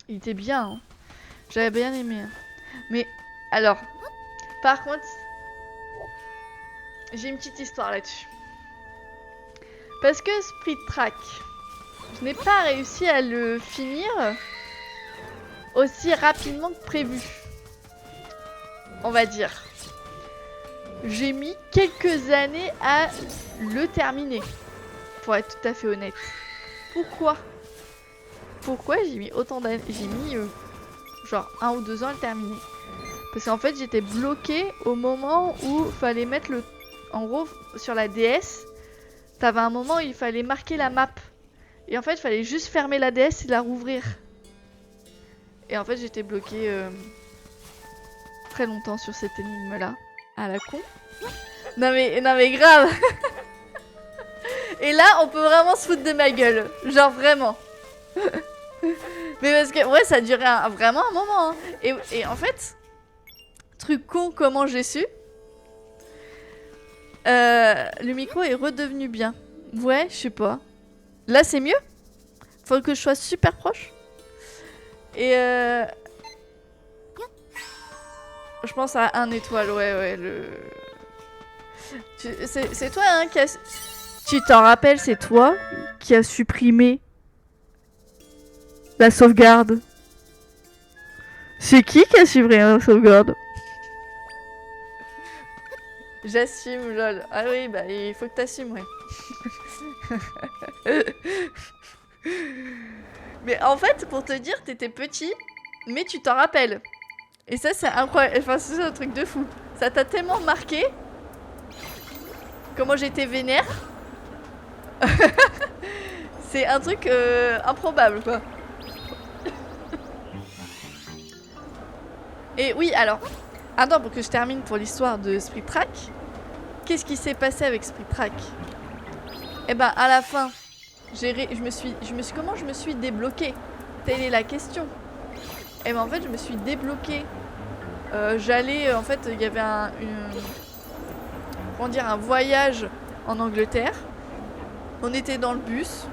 Il était bien, hein. J'avais bien aimé. Hein. Mais, alors... Par contre... J'ai une petite histoire là-dessus. Parce que Spring Track... Je n'ai pas réussi à le finir... aussi rapidement que prévu. On va dire. j'ai mis quelques années à le terminer. Pour être tout à fait honnête. Pourquoi? Pourquoi j'ai mis autant d'années? J'ai mis genre 1 ou 2 ans à le terminer. Parce qu'en fait j'étais bloquée au moment où fallait mettre le... En gros sur la DS, t'avais un moment où il fallait marquer la map. Et en fait il fallait juste fermer la DS et la rouvrir. Et en fait j'étais bloquée très longtemps sur cette énigme là. À la con. Non mais grave. Et là on peut vraiment se foutre de ma gueule. Genre vraiment. Mais parce que ouais ça durait vraiment un moment hein. Et en fait, truc con comment j'ai su, le micro est redevenu bien. Ouais je sais pas. Là c'est mieux. Faut que je sois super proche. Et je pense à 1 étoile, ouais le... C'est toi hein qui a... Tu t'en rappelles, c'est toi qui a supprimé la sauvegarde. C'est qui a supprimé la sauvegarde? J'assume, lol. Ah oui, bah il faut que t'assumes, ouais. Mais en fait, pour te dire, t'étais petit, mais tu t'en rappelles. Et ça, c'est incroyable. Enfin, c'est un truc de fou. Ça t'a tellement marqué. Comment j'étais vénère. C'est un truc improbable, quoi. Et oui, alors... Attends, pour que je termine pour l'histoire de Split Track. Qu'est-ce qui s'est passé avec Split Track? Eh ben, à la fin, comment je me suis débloquée? Telle est la question. Eh ben, en fait, je me suis débloquée. J'allais, en fait, il y avait comment dire, un voyage en Angleterre. On était dans le bus.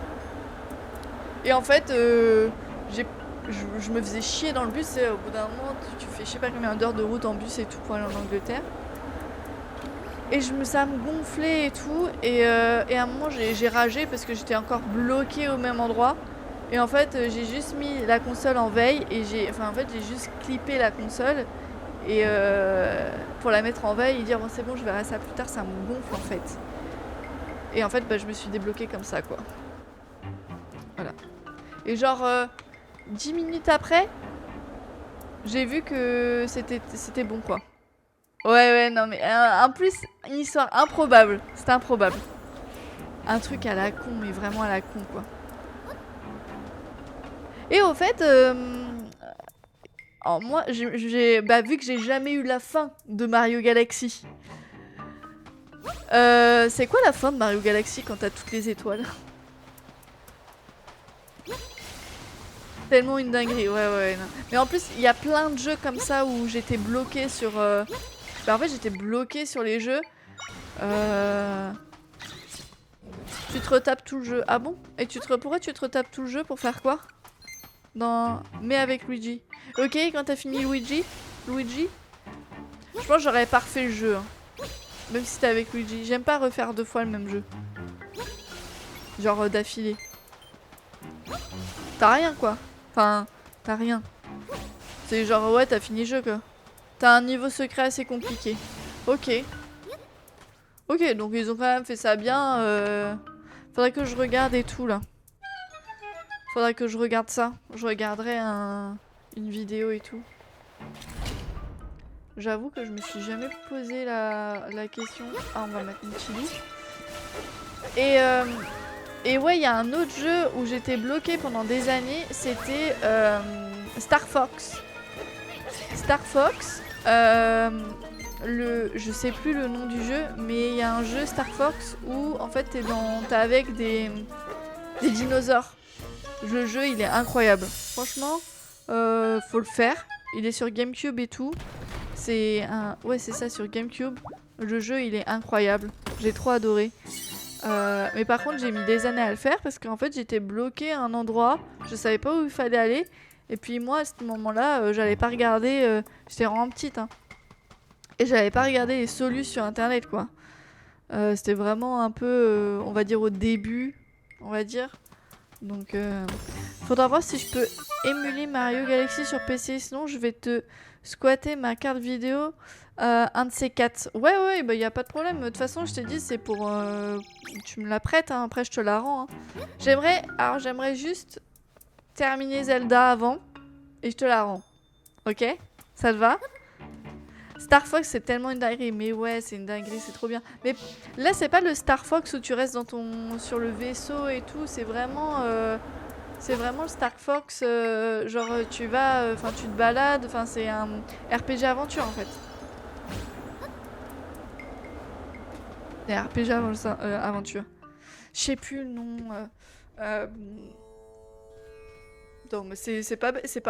Et en fait, je me faisais chier dans le bus. Et au bout d'un moment, tu fais je sais pas combien d'heures de route en bus et tout pour aller en Angleterre. Et ça me gonflait et tout. Et à un moment, j'ai ragé parce que j'étais encore bloquée au même endroit. Et en fait, j'ai juste mis la console en veille. Et j'ai juste clippé la console. Et pour la mettre en veille et dire bon, c'est bon, je verrai ça plus tard. Ça me gonfle en fait. Et en fait, bah, je me suis débloquée comme ça, quoi. Voilà. Et genre, 10 minutes après, j'ai vu que c'était bon, quoi. Ouais, non, mais en plus, une histoire improbable. C'était improbable. Un truc à la con, mais vraiment à la con, quoi. Et au fait, alors moi, vu que j'ai jamais eu la fin de Mario Galaxy. C'est quoi la fin de Mario Galaxy quand t'as toutes les étoiles? Tellement une dinguerie, ouais, non. Mais en plus, il y a plein de jeux comme ça où j'étais bloquée sur... en fait, j'étais bloquée sur les jeux. Tu te retapes tout le jeu. Ah bon? Et pourquoi tu te retapes tout le jeu pour faire quoi? Mais avec Luigi. Ok, quand t'as fini Luigi, je pense que j'aurais pas refait le jeu. Hein. Même si c'était avec Luigi. J'aime pas refaire 2 fois le même jeu. Genre d'affilée. T'as rien quoi. Enfin, t'as rien. C'est genre ouais, t'as fini le jeu quoi. T'as un niveau secret assez compliqué. Ok. Ok, donc ils ont quand même fait ça bien. Faudrait que je regarde et tout là. Faudrait que je regarde ça. Je regarderai une vidéo et tout. J'avoue que je me suis jamais posé la question. Ah, on va mettre une chili. Et ouais, il y a un autre jeu où j'étais bloquée pendant des années. C'était Star Fox. Star Fox. Je sais plus le nom du jeu, mais il y a un jeu Star Fox où en fait t'es avec des dinosaures. Le jeu il est incroyable. Franchement, faut le faire. Il est sur GameCube et tout. Ouais, c'est ça, sur GameCube. Le jeu il est incroyable. J'ai trop adoré. Mais par contre j'ai mis des années à le faire parce qu'en fait j'étais bloquée à un endroit. Je savais pas où il fallait aller. Et puis moi à ce moment-là, j'allais pas regarder. J'étais vraiment petite. Hein. Et j'avais pas regardé les solutions sur internet quoi. C'était vraiment un peu, on va dire au début, on va dire. Donc, faudra voir si je peux émuler Mario Galaxy sur PC. Sinon, je vais te squatter ma carte vidéo. Un de ces 4. Ouais, bah y a pas de problème. De toute façon, je t'ai dit, c'est pour... tu me la prêtes, hein. Après je te la rends. Hein. J'aimerais juste terminer Zelda avant. Et je te la rends. Ok? Ça te va? Star Fox, c'est tellement une dinguerie. Mais ouais, c'est une dinguerie, c'est trop bien. Mais là, c'est pas le Star Fox où tu restes sur le vaisseau et tout. C'est vraiment... le Star Fox, genre tu vas, tu te balades, c'est un RPG aventure en fait. C'est un RPG aventure. Je sais plus le nom. Non mais c'est pas, c'est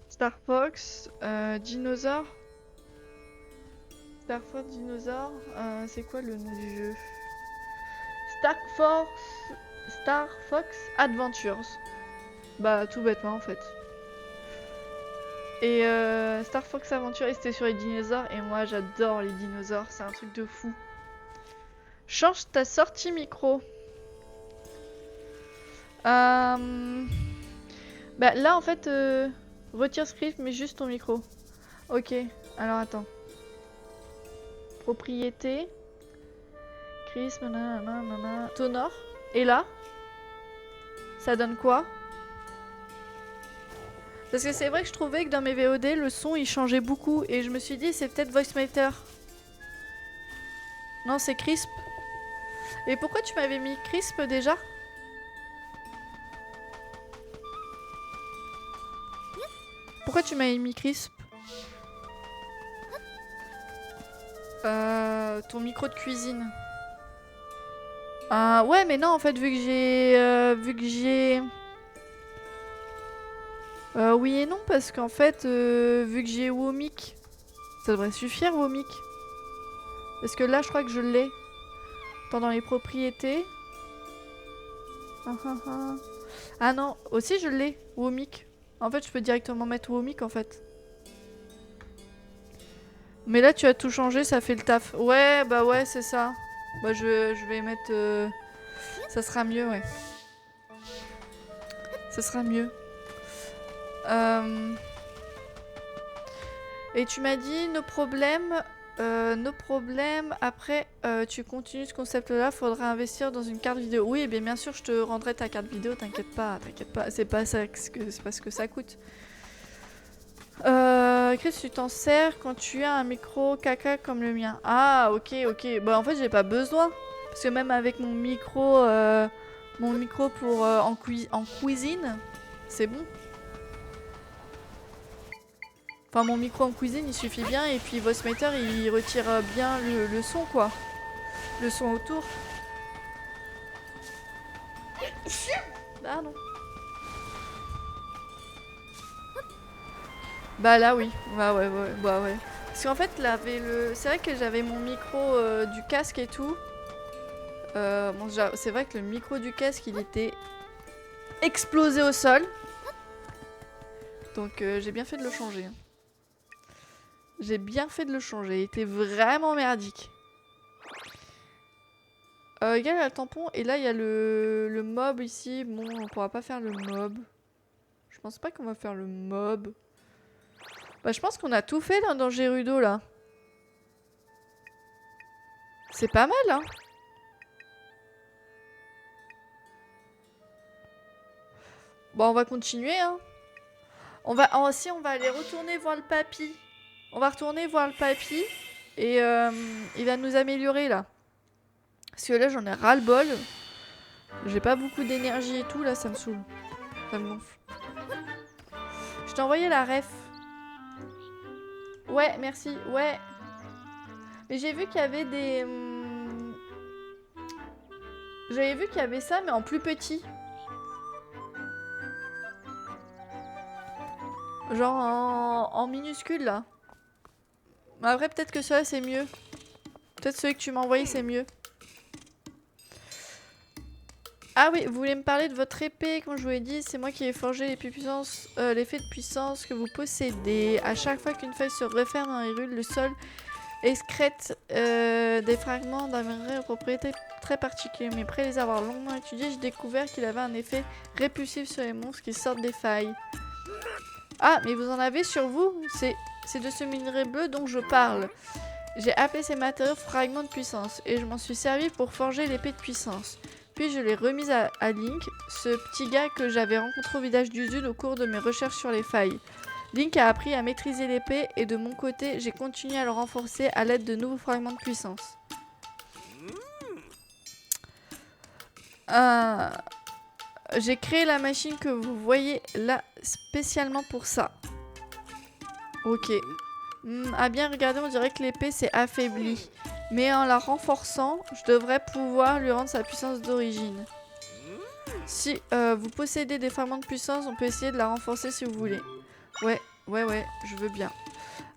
Star Fox, dinosaure. Star Fox dinosaure, c'est quoi le nom du jeu? Star Fox Adventures. Bah tout bêtement en fait. Et Star Fox Adventures, c'était sur les dinosaures et moi j'adore les dinosaures, c'est un truc de fou. Change ta sortie micro. Bah là en fait, retire script mais juste ton micro. Ok, alors attends. Propriété. Prisme, nanana. Tonor. Et là, ça donne quoi? Parce que c'est vrai que je trouvais que dans mes VOD, le son il changeait beaucoup. Et je me suis dit, c'est peut-être VoiceMaker. Non, c'est Crisp. Et pourquoi tu m'avais mis Crisp déjà? Pourquoi tu m'avais mis Crisp? Ton micro de cuisine. Ouais, mais non, en fait, vu que j'ai... oui et non, parce qu'en fait, vu que j'ai Womik, ça devrait suffire, Womik. Parce que là, je crois que je l'ai. Pendant les propriétés. Ah non, aussi je l'ai, Womik. En fait, je peux directement mettre Womik, en fait. Mais là, tu as tout changé, ça fait le taf. Ouais, bah ouais, c'est ça. Bah je vais mettre... Ça sera mieux, ouais. Ça sera mieux. Et tu m'as dit nos problèmes, après tu continues ce concept là, faudra investir dans une carte vidéo. Oui, bien sûr je te rendrai ta carte vidéo, t'inquiète pas, c'est pas ce que ça coûte. Chris, tu t'en sers quand tu as un micro caca comme le mien. Ah ok, bah en fait j'ai pas besoin, parce que même avec mon micro pour en cuisine, c'est bon. Enfin, mon micro en cuisine, il suffit bien. Et puis, VoiceMaker, il retire bien le son, quoi. Le son autour. Ah non. Bah là, oui. Bah ouais. Parce qu'en fait, là, c'est vrai que j'avais mon micro du casque et tout. Bon, c'est vrai que le micro du casque, il était explosé au sol. Donc, j'ai bien fait de le changer. J'ai bien fait de le changer. Il était vraiment merdique. Il y a le tampon et là il y a le mob ici. Bon, on pourra pas faire le mob. Je pense pas qu'on va faire le mob. Bah, je pense qu'on a tout fait dans Gerudo là. C'est pas mal, hein. Bon, on va continuer, hein. On va aller retourner voir le papy. On va retourner voir le papy et il va nous améliorer là. Parce que là j'en ai ras le bol. J'ai pas beaucoup d'énergie et tout, là ça me saoule. Ça me gonfle. Je t'ai envoyé la ref. Ouais, merci, ouais. Mais j'ai vu qu'il y avait des... J'avais vu qu'il y avait ça, mais en plus petit. Genre en minuscule, là. Mais après, peut-être que celui-là, c'est mieux. Peut-être celui que tu m'as envoyé, c'est mieux. Ah oui, vous voulez me parler de votre épée, comme je vous l'ai dit, c'est moi qui ai forgé l'effet de puissance que vous possédez. À chaque fois qu'une feuille se referme dans les rues, le sol excrète des fragments d'un minerai aux propriétés très particulières. Mais après les avoir longuement étudiés, j'ai découvert qu'il avait un effet répulsif sur les monstres qui sortent des failles. Ah, mais vous en avez sur vous? C'est de ce minerai bleu dont je parle. J'ai appelé ces matériaux fragments de puissance et je m'en suis servi pour forger l'épée de puissance. Puis je l'ai remise à Link, ce petit gars que j'avais rencontré au village d'Uzul au cours de mes recherches sur les failles. Link a appris à maîtriser l'épée et de mon côté, j'ai continué à le renforcer à l'aide de nouveaux fragments de puissance. J'ai créé la machine que vous voyez là spécialement pour ça. Ok. À bien regarder, on dirait que l'épée s'est affaiblie. Mais en la renforçant, je devrais pouvoir lui rendre sa puissance d'origine. Si vous possédez des fragments de puissance, on peut essayer de la renforcer si vous voulez. Ouais, je veux bien.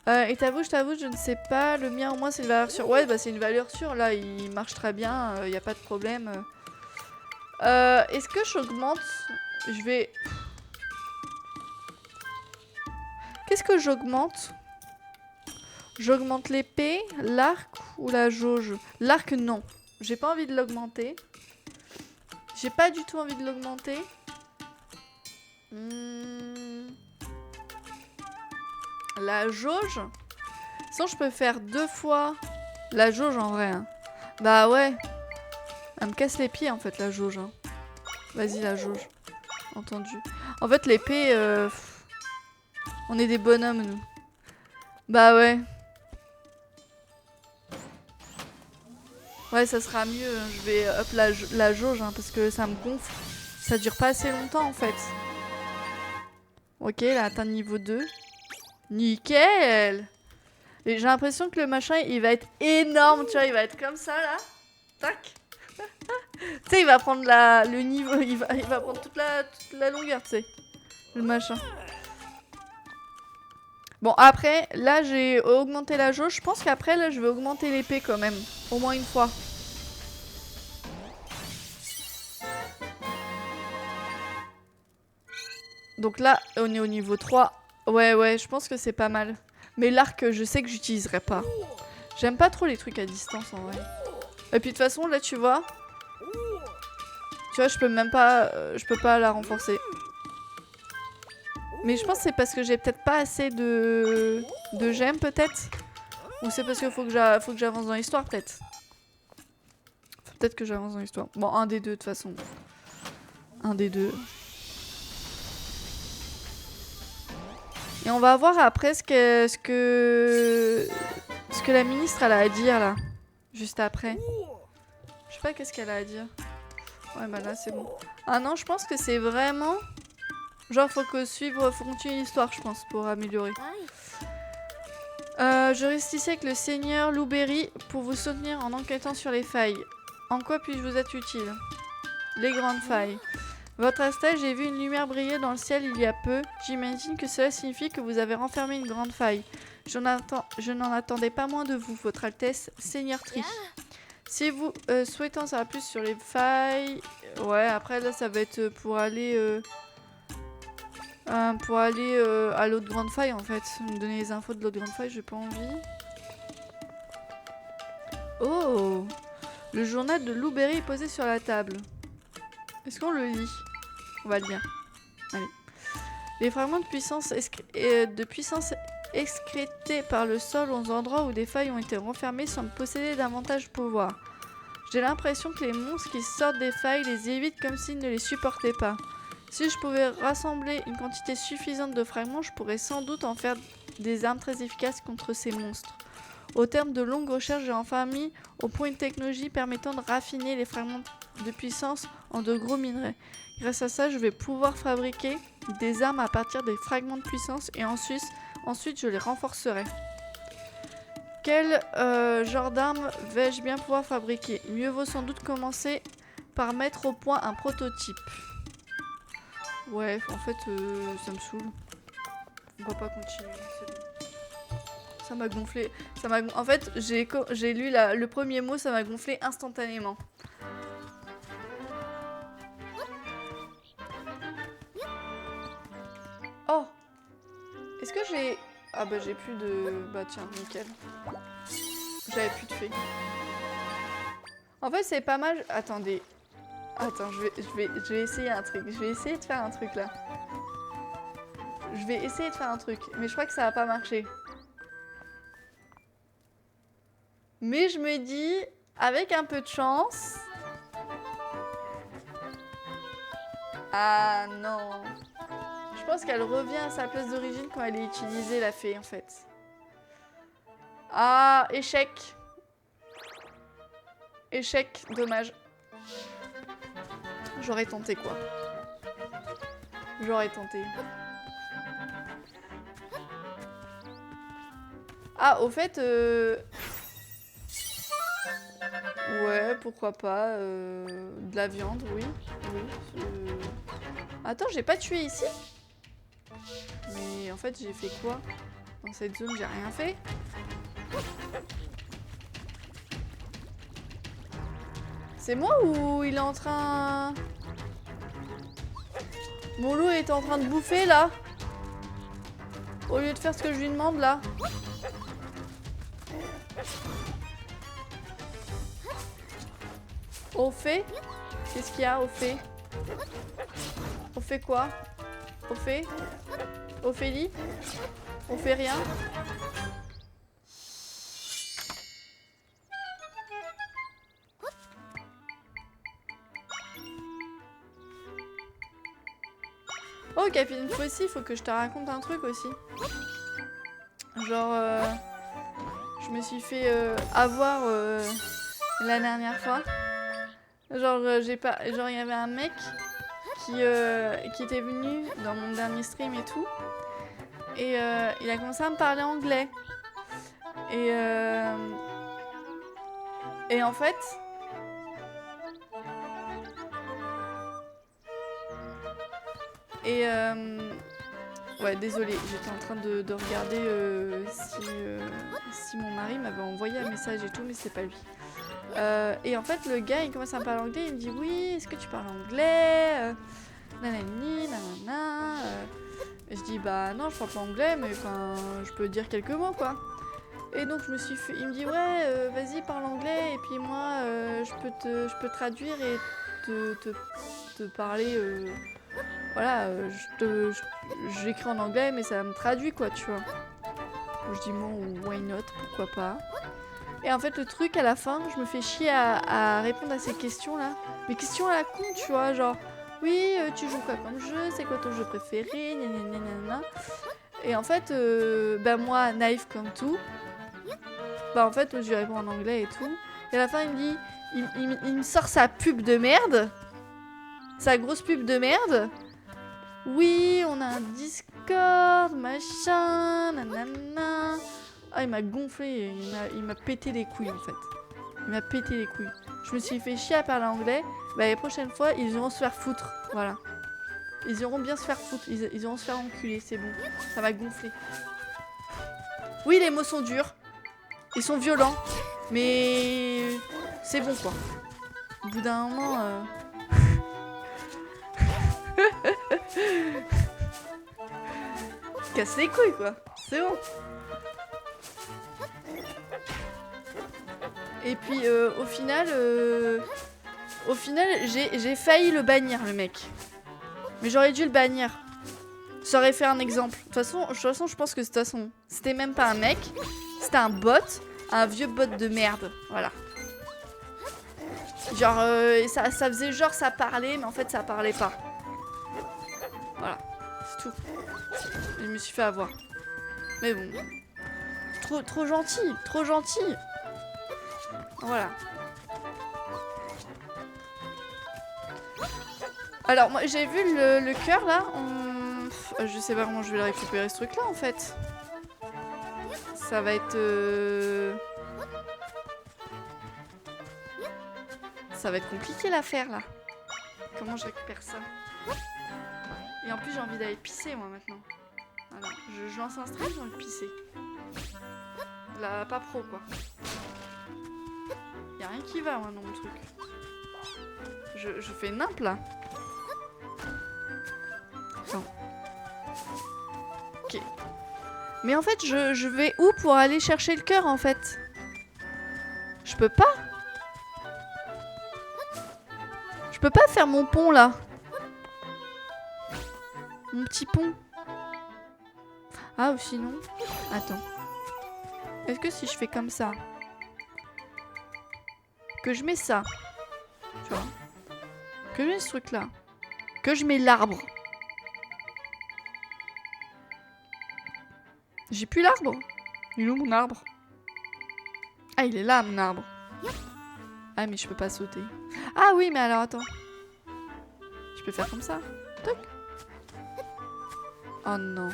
Et je t'avoue, je ne sais pas. Le mien, au moins, c'est une valeur sûre. Ouais, bah c'est une valeur sûre. Là, il marche très bien. Il n'y a pas de problème. Est-ce que j'augmente? Je vais... Qu'est-ce que j'augmente? J'augmente l'épée, l'arc ou la jauge? L'arc, non. J'ai pas envie de l'augmenter. J'ai pas du tout envie de l'augmenter. La jauge? Sinon, je peux faire 2 fois la jauge en vrai. Hein. Bah ouais. Elle me casse les pieds en fait, la jauge. Hein. Vas-y, la jauge. Entendu. En fait, l'épée... On est des bonhommes, nous. Bah ouais. Ouais, ça sera mieux. Je vais up la jauge hein, parce que ça me gonfle. Ça dure pas assez longtemps en fait. Ok, elle a atteint niveau 2. Nickel! Et j'ai l'impression que le machin il va être énorme, tu vois, il va être comme ça là. Tac! Tu sais, il va prendre le niveau, il va prendre toute la longueur, tu sais. Le machin. Bon, après, là j'ai augmenté la jauge. Je pense qu'après, là je vais augmenter l'épée quand même. Au moins une fois. Donc là, on est au niveau 3. Ouais, je pense que c'est pas mal. Mais l'arc, je sais que j'utiliserai pas. J'aime pas trop les trucs à distance en vrai. Et puis de toute façon, là tu vois. Tu vois, je peux même pas. Je peux pas la renforcer. Mais je pense que c'est parce que j'ai peut-être pas assez de gemmes peut-être. Ou c'est parce qu'il faut que j'avance dans l'histoire peut-être. Peut-être que j'avance dans l'histoire. Bon, un des deux de toute façon. Un des deux. Et on va voir après ce que la ministre elle a à dire là. Juste après. Je sais pas qu'est-ce qu'elle a à dire. Ouais bah là c'est bon. Ah non, je pense que c'est vraiment... Genre faut continuer l'histoire je pense pour améliorer. Je reste ici avec le seigneur Louberry pour vous soutenir en enquêtant sur les failles. En quoi puis-je vous être utile? Les grandes failles. Votre Astère, j'ai vu une lumière briller dans le ciel il y a peu. J'imagine que cela signifie que vous avez renfermé une grande faille. Je n'en attendais pas moins de vous, Votre Altesse, Seigneur Tri. Si vous souhaitez en savoir plus sur les failles... Ouais, après là ça va être pour aller à l'autre grande faille en fait. Me donner les infos de l'autre grande faille, j'ai pas envie. Oh! Le journal de Louberry est posé sur la table. Est-ce qu'on le lit? On va le lire. Allez. Les fragments de puissance excrétés par le sol aux endroits où des failles ont été renfermées semblent posséder davantage de pouvoir. J'ai l'impression que les monstres qui sortent des failles les évitent comme s'ils ne les supportaient pas. Si je pouvais rassembler une quantité suffisante de fragments, je pourrais sans doute en faire des armes très efficaces contre ces monstres. Au terme de longues recherches, j'ai enfin mis au point une technologie permettant de raffiner les fragments de puissance en de gros minerais. Grâce à ça, je vais pouvoir fabriquer des armes à partir des fragments de puissance et ensuite je les renforcerai. Quel genre d'arme vais-je bien pouvoir fabriquer? Mieux vaut sans doute commencer par mettre au point un prototype. Ouais, en fait, ça me saoule. On va pas continuer, c'est bon. Ça m'a gonflé. En fait, j'ai lu le premier mot, ça m'a gonflé instantanément. Oh! Est-ce que j'ai... Ah bah j'ai plus de... Bah tiens, nickel. J'avais plus de fées. En fait, c'est pas mal. Attendez. Attends, je vais essayer un truc. Je vais essayer de faire un truc là. Je vais essayer de faire un truc. Mais je crois que ça va pas marcher. Mais je me dis, avec un peu de chance... Ah non. Je pense qu'elle revient à sa place d'origine quand elle est utilisée, la fée, en fait. Ah, échec. Échec, dommage. J'aurais tenté, quoi. J'aurais tenté. Ah, au fait... Ouais, pourquoi pas. De la viande, oui. Oui. Attends, j'ai pas tué ici? Mais en fait, j'ai fait quoi? Dans cette zone, j'ai rien fait. C'est moi ou il est en train... Mon loup est en train de bouffer, là? Au lieu de faire ce que je lui demande, là. Au fait? Qu'est-ce qu'il y a au fait? On fait quoi? On fait? Ophélie? On fait rien? Oh, Capitaine Fossi, il faut que je te raconte un truc aussi. Genre, je me suis fait avoir la dernière fois. Genre, genre, il y avait un mec qui était venu dans mon dernier stream et tout. Et il a commencé à me parler anglais. Et en fait... Ouais, désolée, j'étais en train de regarder si mon mari m'avait envoyé un message et tout, mais c'est pas lui. Et en fait, le gars, il commence à me parler anglais, il me dit « Oui, est-ce que tu parles anglais nanani, nanana. » Et je dis « Bah non, je parle pas anglais, mais enfin, je peux dire quelques mots, quoi. » Et donc, je me suis fait... Il me dit « Ouais, vas-y, parle anglais, et puis moi, je peux traduire et te parler... Voilà, j'écris en anglais, mais ça me traduit, quoi, tu vois. » Je dis « Bon, why not, pourquoi pas. » Et en fait, le truc, à la fin, je me fais chier à répondre à ces questions-là. Mes questions à la con, tu vois, genre... Oui, tu joues quoi comme jeu? C'est quoi ton jeu préféré? Nanana. Et en fait, bah moi, naïf comme tout, bah en fait, je lui réponds en anglais et tout. Et à la fin, il me dit... Il me sort sa pub de merde. Sa grosse pub de merde. Oui, on a un Discord, machin, nanana. Ah, il m'a gonflé, il m'a pété les couilles en fait. Il m'a pété les couilles. Je me suis fait chier à parler anglais. Bah les prochaines fois, ils iront se faire foutre. Voilà. Ils iront bien se faire foutre. Ils iront se faire enculer, c'est bon. Ça m'a gonflé. Oui, les mots sont durs. Ils sont violents. Mais c'est bon quoi. Au bout d'un moment... Casse les couilles quoi. C'est bon. Et puis au final, j'ai failli le bannir le mec. Mais j'aurais dû le bannir. Ça aurait fait un exemple. De toute façon, je pense que c'était même pas un mec. C'était un bot. Un vieux bot de merde. Voilà. Genre, ça faisait genre ça parlait, mais en fait ça parlait pas. Voilà. C'est tout. Je me suis fait avoir. Mais bon. Trop gentil. Trop gentil. Voilà. Alors, moi, j'ai vu le cœur, là. Je sais pas comment je vais le récupérer, ce truc-là, en fait. Ça va être... Ça va être compliqué, l'affaire, là. Comment je récupère ça? Et en plus, j'ai envie d'aller pisser, moi, maintenant. Voilà. Je lance un stream, j'ai envie de pisser. Là, pas pro, quoi. Y'a rien qui va, moi, dans mon truc. Je fais nimp, là. Attends. Ok. Mais en fait, je vais où pour aller chercher le cœur, en fait? peux pas. Je peux pas faire mon pont là. Mon petit pont. Ah, ou sinon... Attends. Est-ce que si je fais comme ça, que je mets ça, tu vois, que je mets ce truc là, que je mets l'arbre. J'ai plus l'arbre. Il est où mon arbre? Ah, il est là mon arbre. Ah, mais je peux pas sauter. Ah oui, mais alors attends. Je peux faire comme ça. Toc. Oh non.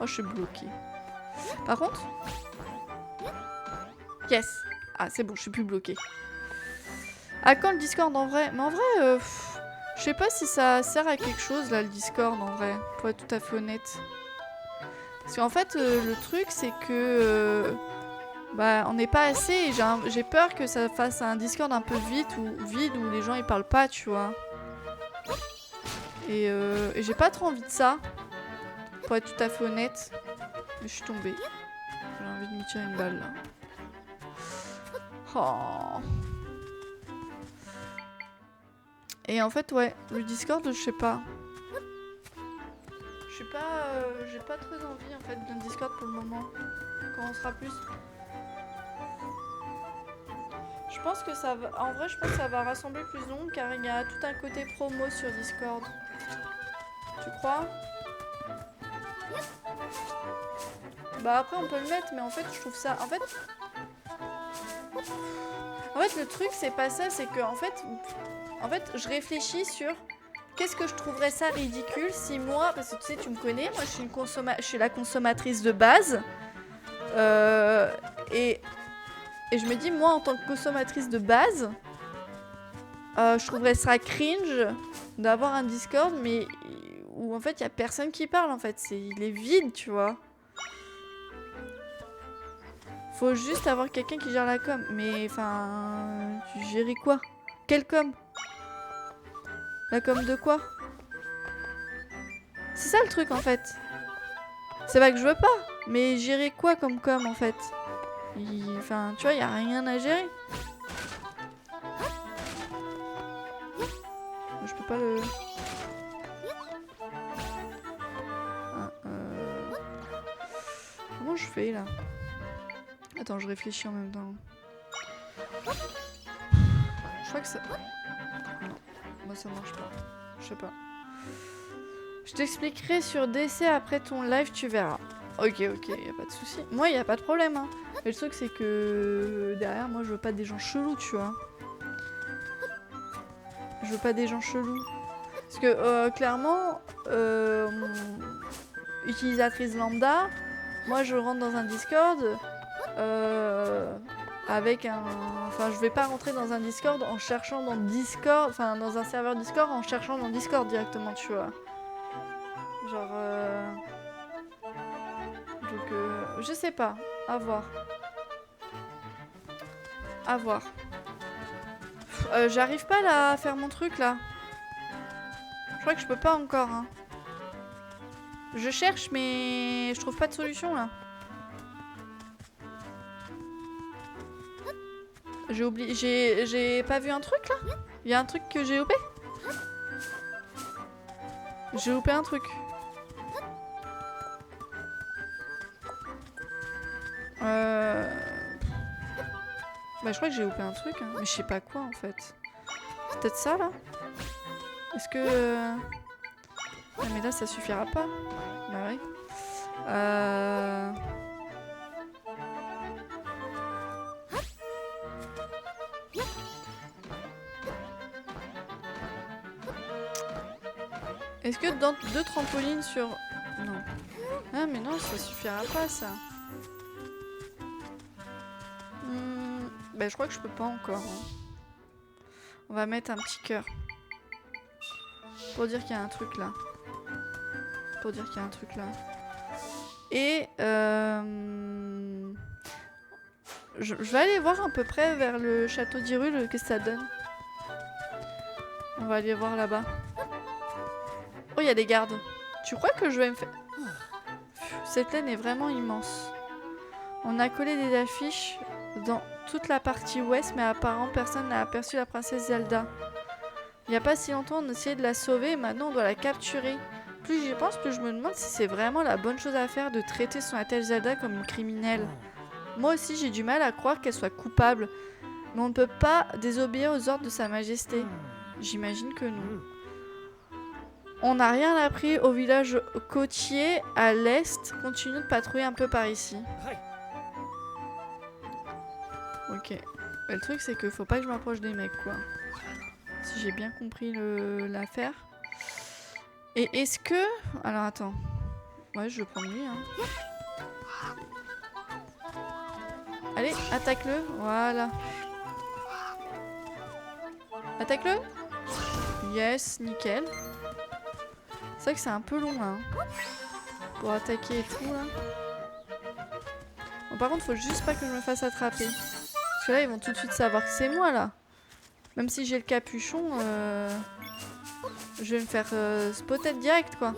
Oh, je suis bloquée. Par contre... Yes. Ah, c'est bon, je suis plus bloquée. À quand le Discord en vrai? Mais en vrai, je sais pas si ça sert à quelque chose là, le Discord en vrai, pour être tout à fait honnête. Parce qu'en fait, le truc c'est que bah, on n'est pas assez et j'ai peur que ça fasse un Discord un peu vide où les gens ils parlent pas, tu vois. Et j'ai pas trop envie de ça, pour être tout à fait honnête. Mais je suis tombée. J'ai envie de me tirer une balle là. Oh. Et en fait, ouais, le Discord, je sais pas. Je sais pas, j'ai pas très envie en fait d'un Discord pour le moment. Quand on sera plus. Je pense que ça va. En vrai, je pense que ça va rassembler plus de monde car il y a tout un côté promo sur Discord. Tu crois? Bah après, on peut le mettre, mais en fait, je trouve ça. En fait, le truc, c'est pas ça, c'est que en fait, je réfléchis sur qu'est-ce que je trouverais ça ridicule si moi, parce que tu sais, tu me connais, moi je suis la consommatrice de base, et je me dis, moi en tant que consommatrice de base, je trouverais ça cringe d'avoir un Discord, mais où en fait il y a personne qui parle, en fait, il est vide, tu vois. Faut juste avoir quelqu'un qui gère la com. Mais enfin, tu gérais quoi? Quelle com? La com de quoi? C'est ça le truc en fait. C'est pas que je veux pas, mais gérer quoi comme com en fait? Enfin, tu vois, y a rien à gérer. Je peux pas le... Ah, comment je fais là? Attends, je réfléchis en même temps. Je crois que ça... Non, moi ça marche pas. Je sais pas. Je t'expliquerai sur DC après ton live, tu verras. Ok, y a pas de souci. Moi, y a pas de problème, hein. Mais le truc, c'est que derrière, moi, je veux pas des gens chelous, tu vois. Je veux pas des gens chelous. Parce que, clairement, utilisatrice lambda, moi, je rentre dans un Discord avec un... Enfin, je vais pas rentrer dans un Discord en cherchant dans Discord... Enfin, dans un serveur Discord en cherchant dans Discord directement, tu vois. Genre... Donc, je sais pas. À voir. À voir. J'arrive pas là à faire mon truc, là. Je crois que je peux pas encore, hein. Je cherche, mais je trouve pas de solution, là. J'ai oublié... J'ai pas vu un truc, là? Il y a un truc que j'ai loupé? J'ai loupé un truc. Bah je crois que j'ai loupé un truc, hein. Mais je sais pas quoi en fait. C'est peut-être ça là? Est-ce que... Ah mais là ça suffira pas. Bah oui. Est-ce que dans 2 trampolines sur... Non. Ah mais non, ça suffira pas ça. Bah je crois que je peux pas encore. Hein. On va mettre un petit cœur. Pour dire qu'il y a un truc là. Pour dire qu'il y a un truc là. Et je vais aller voir à peu près vers le château d'Hyrule, qu'est-ce que ça donne. On va aller voir là-bas. Oh, il y a des gardes. Tu crois que je vais me faire... Cette plaine est vraiment immense. On a collé des affiches dans toute la partie ouest, mais apparemment personne n'a aperçu la princesse Zelda. Il n'y a pas si longtemps, on essayait de la sauver et maintenant on doit la capturer. Plus j'y pense, plus je me demande si c'est vraiment la bonne chose à faire de traiter son attelle Zelda comme une criminelle. Moi aussi, j'ai du mal à croire qu'elle soit coupable. Mais on ne peut pas désobéir aux ordres de Sa Majesté. J'imagine que non. On n'a rien appris au village côtier à l'est. Continue de patrouiller un peu par ici. Ok. Mais le truc, c'est que faut pas que je m'approche des mecs, quoi. Si j'ai bien compris l'affaire. Et est-ce que... Alors, attends. Ouais, je vais prendre lui, hein. Allez, attaque-le. Voilà. Attaque-le. Yes, nickel. C'est vrai que c'est un peu long, là. Hein, pour attaquer et tout, là. Bon, par contre, faut juste pas que je me fasse attraper. Parce que là, ils vont tout de suite savoir que c'est moi, là. Même si j'ai le capuchon, je vais me faire spotter direct, quoi.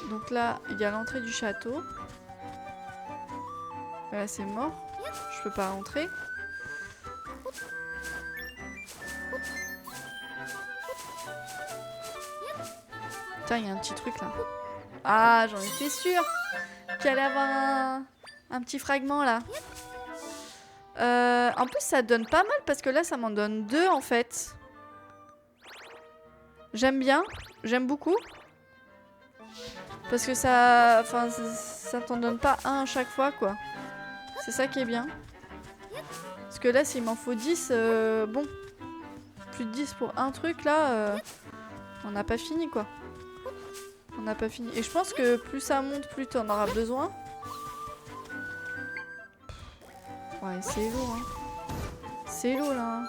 Donc là, il y a l'entrée du château. Là, c'est mort. Je peux pas rentrer. Putain, il y a un petit truc là. Ah, j'en étais sûre qu'il allait avoir un petit fragment là. En plus, ça donne pas mal parce que là, ça m'en donne 2 en fait. J'aime bien. J'aime beaucoup. Parce que ça... Enfin, ça t'en donne pas un à chaque fois, quoi. C'est ça qui est bien. Parce que là, s'il m'en faut 10, bon. Plus de 10 pour un truc, là, on n'a pas fini, quoi. On n'a pas fini. Et je pense que plus ça monte, plus t'en auras besoin. Ouais, c'est lourd, hein. C'est lourd, là. Hein.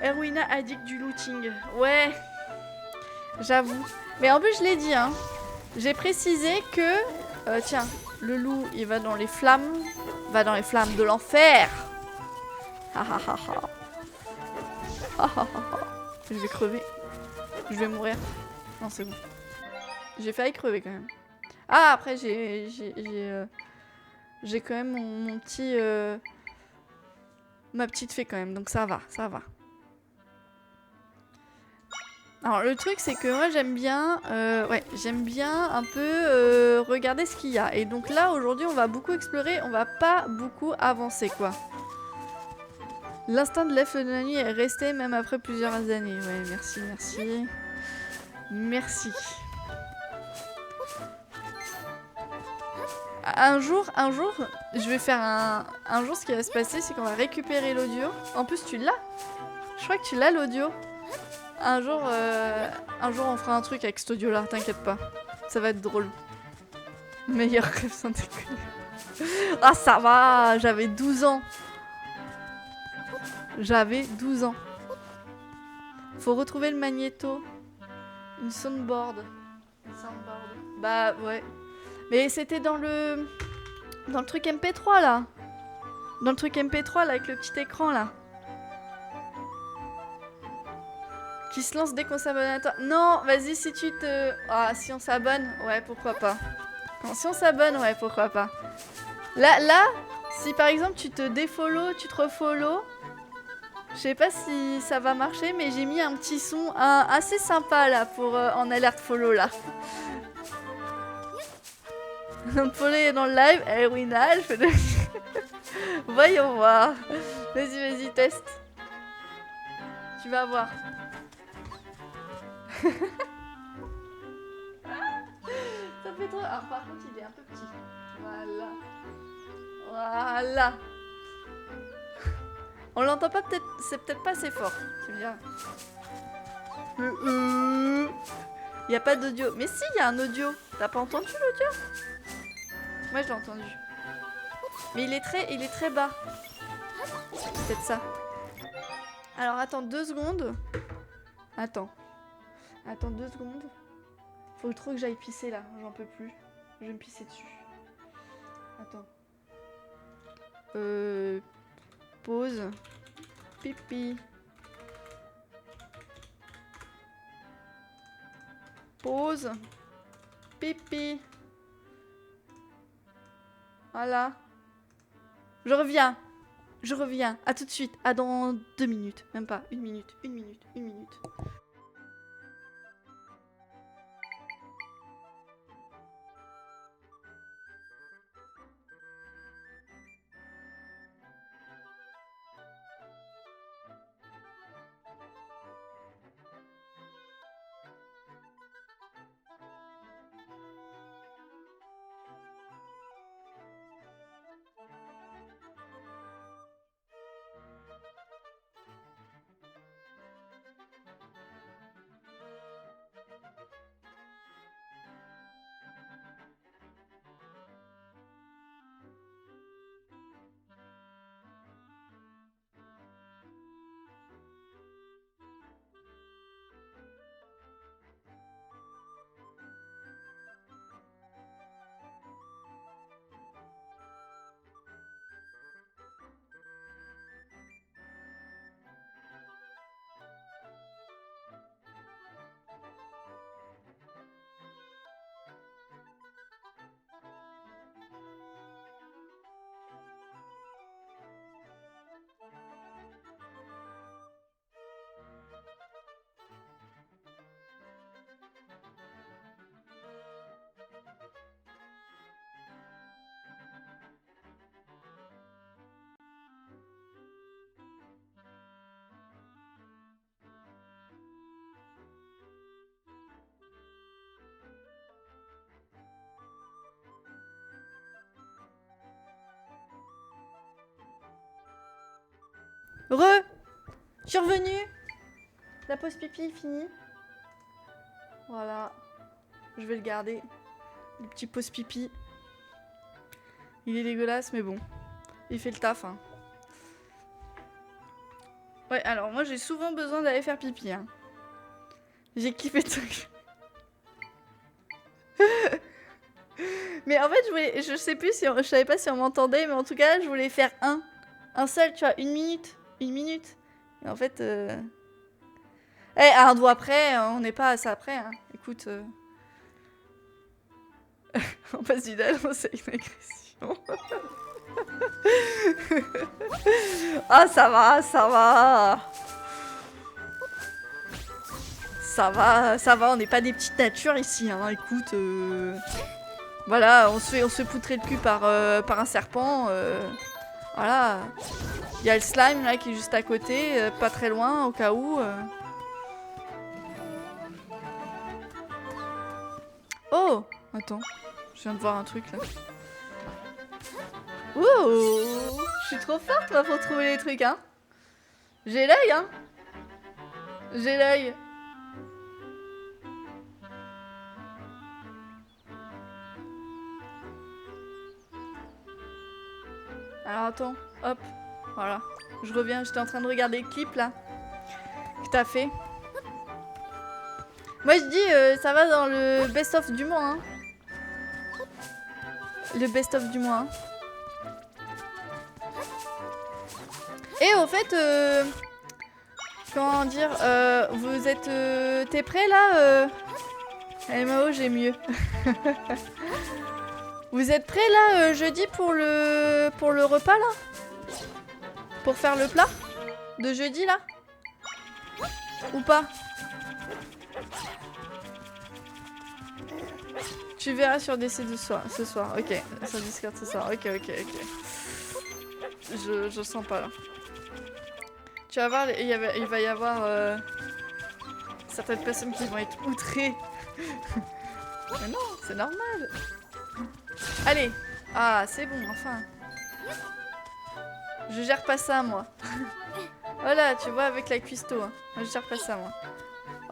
Erwina addict du looting. Ouais. J'avoue. Mais en plus, je l'ai dit, hein. J'ai précisé que... tiens, le loup, il va dans les flammes. Va dans les flammes de l'enfer. Je vais crever. Je vais mourir. Non, c'est bon. J'ai failli crever, quand même. Ah, après, j'ai quand même mon petit... ma petite fée, quand même. Donc, ça va, ça va. Alors le truc c'est que moi j'aime bien un peu regarder ce qu'il y a. Et donc là aujourd'hui on va beaucoup explorer, on va pas beaucoup avancer quoi. L'instinct de l'elfe de la nuit est resté même après plusieurs années. Ouais, merci, merci. Merci. Un jour, je vais faire un jour ce qui va se passer c'est qu'on va récupérer l'audio. En plus tu l'as. Je crois que tu l'as l'audio. Un jour on fera un truc avec cet audio là, t'inquiète pas. Ça va être drôle. Meilleur rêve sans déconner. Ah ça va, j'avais 12 ans. J'avais 12 ans. Faut retrouver le magnéto. Une soundboard. Bah ouais. Mais c'était dans le truc MP3 là. Dans le truc MP3 là avec le petit écran là. Qui se lance dès qu'on s'abonne à toi. Non, vas-y, si tu te... Ah, si on s'abonne, ouais, pourquoi pas. Non, si on s'abonne, ouais, pourquoi pas. Là, si par exemple tu te défollow, tu te refollow, je sais pas si ça va marcher, mais j'ai mis un petit son assez sympa là pour en alerte follow là. Donc follow est dans le live. Erwina, je fais de... Voyons voir. Vas-y, teste. Tu vas voir. Ça fait trop... Alors par contre il est un peu petit. Voilà. On l'entend pas peut-être... C'est peut-être pas assez fort. Tu me diras. Il n'y a pas d'audio. Mais si, il y a un audio. T'as pas entendu l'audio? Moi je l'ai entendu. Mais il est très bas. C'est peut-être ça. Alors attends 2 secondes. Attends 2 secondes. Faut trop que j'aille pisser là, j'en peux plus. Je vais me pisser dessus. Attends. Pause. Pipi. Pause. pipi. Voilà. Je reviens. Je reviens. À tout de suite. À dans 2 minutes. Même pas. 1 minute. 1 minute. 1 minute. Je suis revenue. La pause pipi est finie. Voilà. Je vais le garder. Le petit pause pipi. Il est dégueulasse, mais bon. Il fait le taf, hein. Ouais, alors moi j'ai souvent besoin d'aller faire pipi, hein. J'ai kiffé le truc. Mais en fait, je sais plus si je savais pas si on m'entendait, mais en tout cas, je voulais faire un seul, tu vois, 1 minute. 1 minute. Et en fait, un doigt près, on n'est pas à ça près, hein. Écoute, on passe du dalle, c'est une agression. Ah, ça va, ça va. Ça va, on n'est pas des petites natures ici, hein. Écoute, voilà, on se fait poutrer le cul par un serpent, voilà. Il y a le slime là qui est juste à côté, pas très loin au cas où. Oh, attends, je viens de voir un truc là. Oh, je suis trop forte moi pour trouver les trucs, hein. J'ai l'œil, hein. J'ai l'œil. Alors attends, hop, voilà. Je reviens, j'étais en train de regarder le clip là. Que t'as fait. Moi je dis, ça va dans le best-of du mois, hein. Le best-of du mois, hein. Et au fait, comment dire, vous êtes... T'es prêt là MAO, j'ai mieux. Vous êtes prêts là jeudi pour le repas là? Pour faire le plat de jeudi là? Ou pas? Tu verras sur DC ce soir. Ok, sur Discord ce soir. Ok. Je sens pas là. Tu vas voir, il va y avoir certaines personnes qui vont être outrées. Mais non, c'est normal. Allez. Ah, c'est bon, enfin. Je gère pas ça, moi. Voilà, tu vois, avec la cuistot. Hein. Moi, je gère pas ça, moi.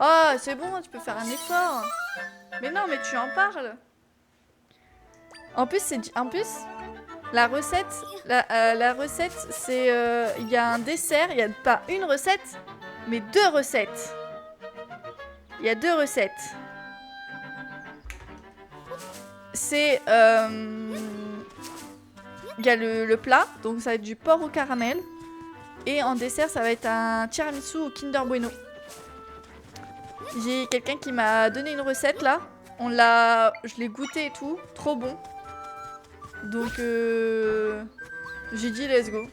Oh, c'est bon, tu peux faire un effort. Mais non, mais tu en parles. En plus, la recette, c'est... Il y a un dessert, il n'y a pas une recette, mais 2 recettes. Il y a 2 recettes. C'est... Il y a le plat, donc ça va être du porc au caramel. Et en dessert, ça va être un tiramisu au Kinder Bueno. J'ai quelqu'un qui m'a donné une recette là. Je l'ai goûté et tout, trop bon. Donc j'ai dit let's go.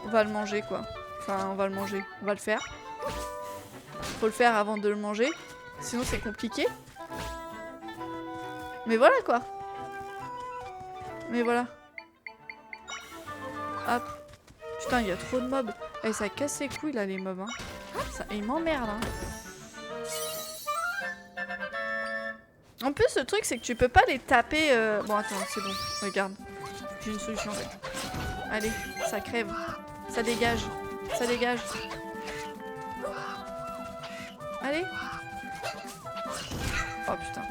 On va le manger quoi. Enfin on va le manger, on va le faire. Faut le faire avant de le manger, sinon c'est compliqué. Mais voilà quoi. Mais voilà. Hop. Putain il y a trop de mobs. Eh ça casse les couilles là les mobs hein. Ça, ils m'emmerdent hein. En plus le truc c'est que tu peux pas les taper Bon attends c'est bon, regarde. J'ai une solution en fait. Allez, ça crève. Ça dégage. Ça dégage. Allez. Oh putain.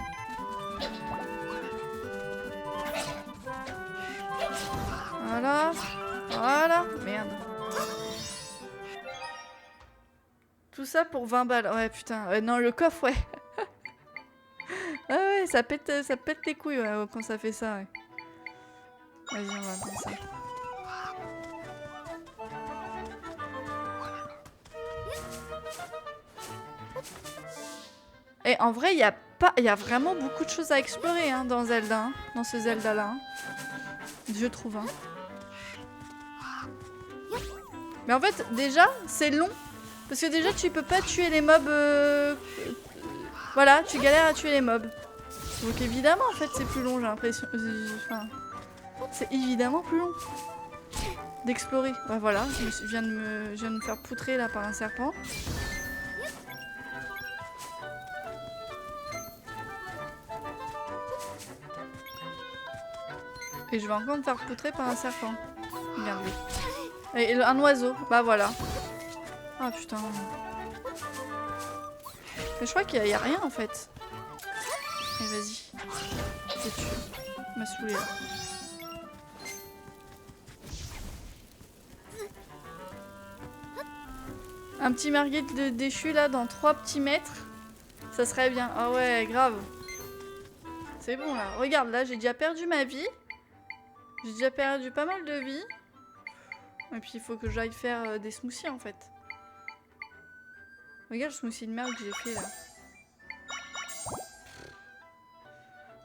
Voilà. Voilà. Merde. Tout ça pour 20 balles. Ouais putain. Non le coffre ouais. Ah ouais ça pète les couilles ouais, quand ça fait ça ouais. Vas-y on va prendre ça. Et en vrai, il y a vraiment beaucoup de choses à explorer hein, dans Zelda, hein, dans ce Zelda-là. Hein. Je trouve. Hein. Mais en fait, déjà, c'est long. Parce que déjà, tu peux pas tuer les mobs... Voilà, tu galères à tuer les mobs. Donc évidemment, en fait, c'est plus long, j'ai l'impression. Enfin, c'est évidemment plus long. D'explorer. Bah voilà, je viens de me faire poutrer là par un serpent. Et je vais encore me faire poutrer par un serpent. Regardez. Et un oiseau. Bah voilà. Ah putain. Mais je crois qu'il y a rien en fait. Allez vas-y. Je te tue. Il m'a saoulé là. Un petit merguez de déchu là dans 3 petits mètres. Ça serait bien. Ah ouais grave. C'est bon là. Regarde là j'ai déjà perdu ma vie. J'ai déjà perdu pas mal de vie. Et puis il faut que j'aille faire des smoothies en fait. Regarde le smoothie de merde que j'ai fait là.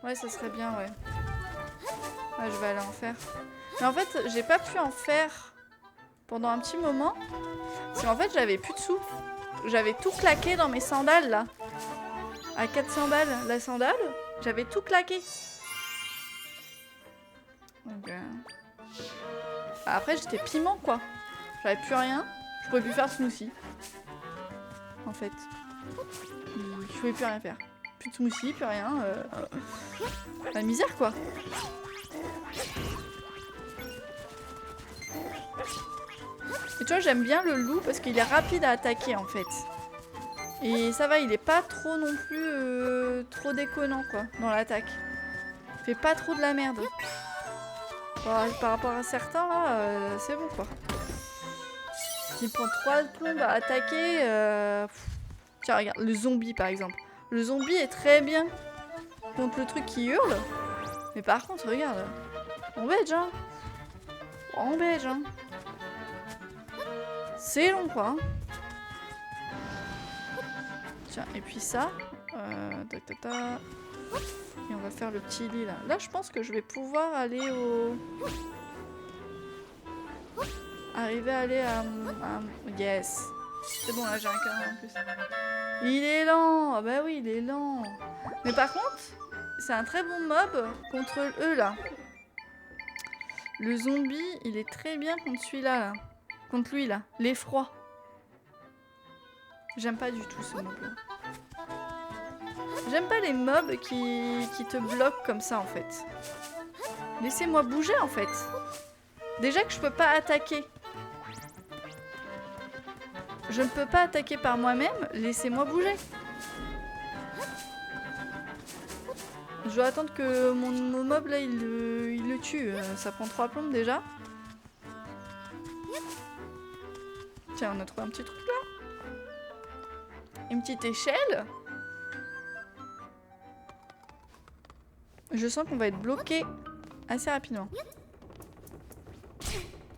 Ouais ça serait bien ouais. Ouais je vais aller en faire. Mais en fait j'ai pas pu en faire pendant un petit moment. Parce qu'en fait j'avais plus de sous. J'avais tout claqué dans mes sandales là. À 400 balles la sandale. J'avais tout claqué. Donc, après j'étais piment quoi. J'avais plus rien. Je pouvais plus faire smoothie. En fait. Je pouvais plus rien faire. Plus de smoothie, plus rien. La misère quoi. Et tu vois j'aime bien le loup parce qu'il est rapide à attaquer en fait. Et ça va, il est pas trop non plus trop déconnant quoi dans l'attaque. Il fait pas trop de la merde. Par rapport à certains là, c'est bon quoi. Il prend 3 plombes à attaquer. Tiens regarde, le zombie par exemple. Le zombie est très bien contre le truc qui hurle. Mais par contre regarde, on bedge hein. On bedge hein. C'est long quoi. Hein. Tiens, et puis ça. Et on va faire le petit lit là. Là, je pense que je vais pouvoir aller au... Arriver à aller à... Yes. C'est bon, là, j'ai un carré en plus. Il est lent. Ah bah oui, il est lent. Mais par contre, c'est un très bon mob contre eux là. Le zombie, il est très bien contre celui-là là. Contre lui là. L'effroi. J'aime pas du tout ce mob là. J'aime pas les mobs qui te bloquent comme ça en fait. Laissez-moi bouger en fait. Déjà que je peux pas attaquer. Je ne peux pas attaquer par moi-même, laissez-moi bouger. Je dois attendre que mon mob là il le tue. Ça prend 3 plombes déjà. Tiens, on a trouvé un petit truc là. Une petite échelle. Je sens qu'on va être bloqué assez rapidement.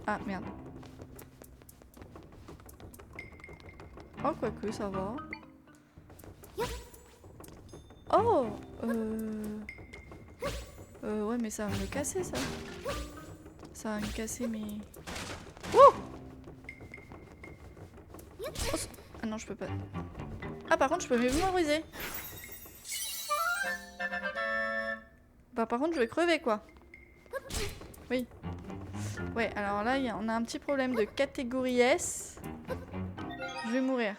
Ah merde. Oh quoique ça va. Oh ouais, mais ça va me le casser, ça. Ça va me casser mes... Ouh. Oh, ah non, je peux pas. Ah, par contre, je peux mémoriser. Bah, par contre, je vais crever, quoi. Oui. Ouais, alors là, on a un petit problème de catégorie S. Je vais mourir.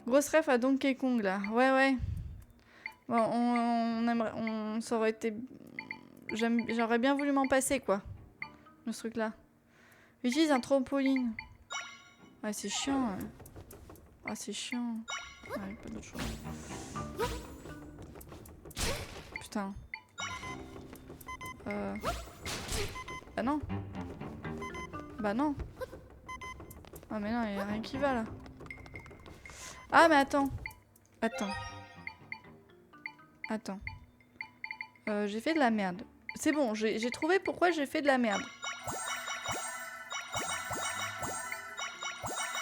Grosse ref à Donkey Kong, là. Ouais, ouais. Bon, ça aurait été... J'aurais bien voulu m'en passer, quoi. De ce truc-là. Utilise un trampoline. Ouais, c'est chiant. Ouais. Ah, c'est chiant. Ouais, pas d'autre chose. Putain. Bah non. Bah non. Ah mais non, il y a rien qui va là. Ah mais attends. Attends. Attends. J'ai fait de la merde. C'est bon, j'ai trouvé pourquoi j'ai fait de la merde.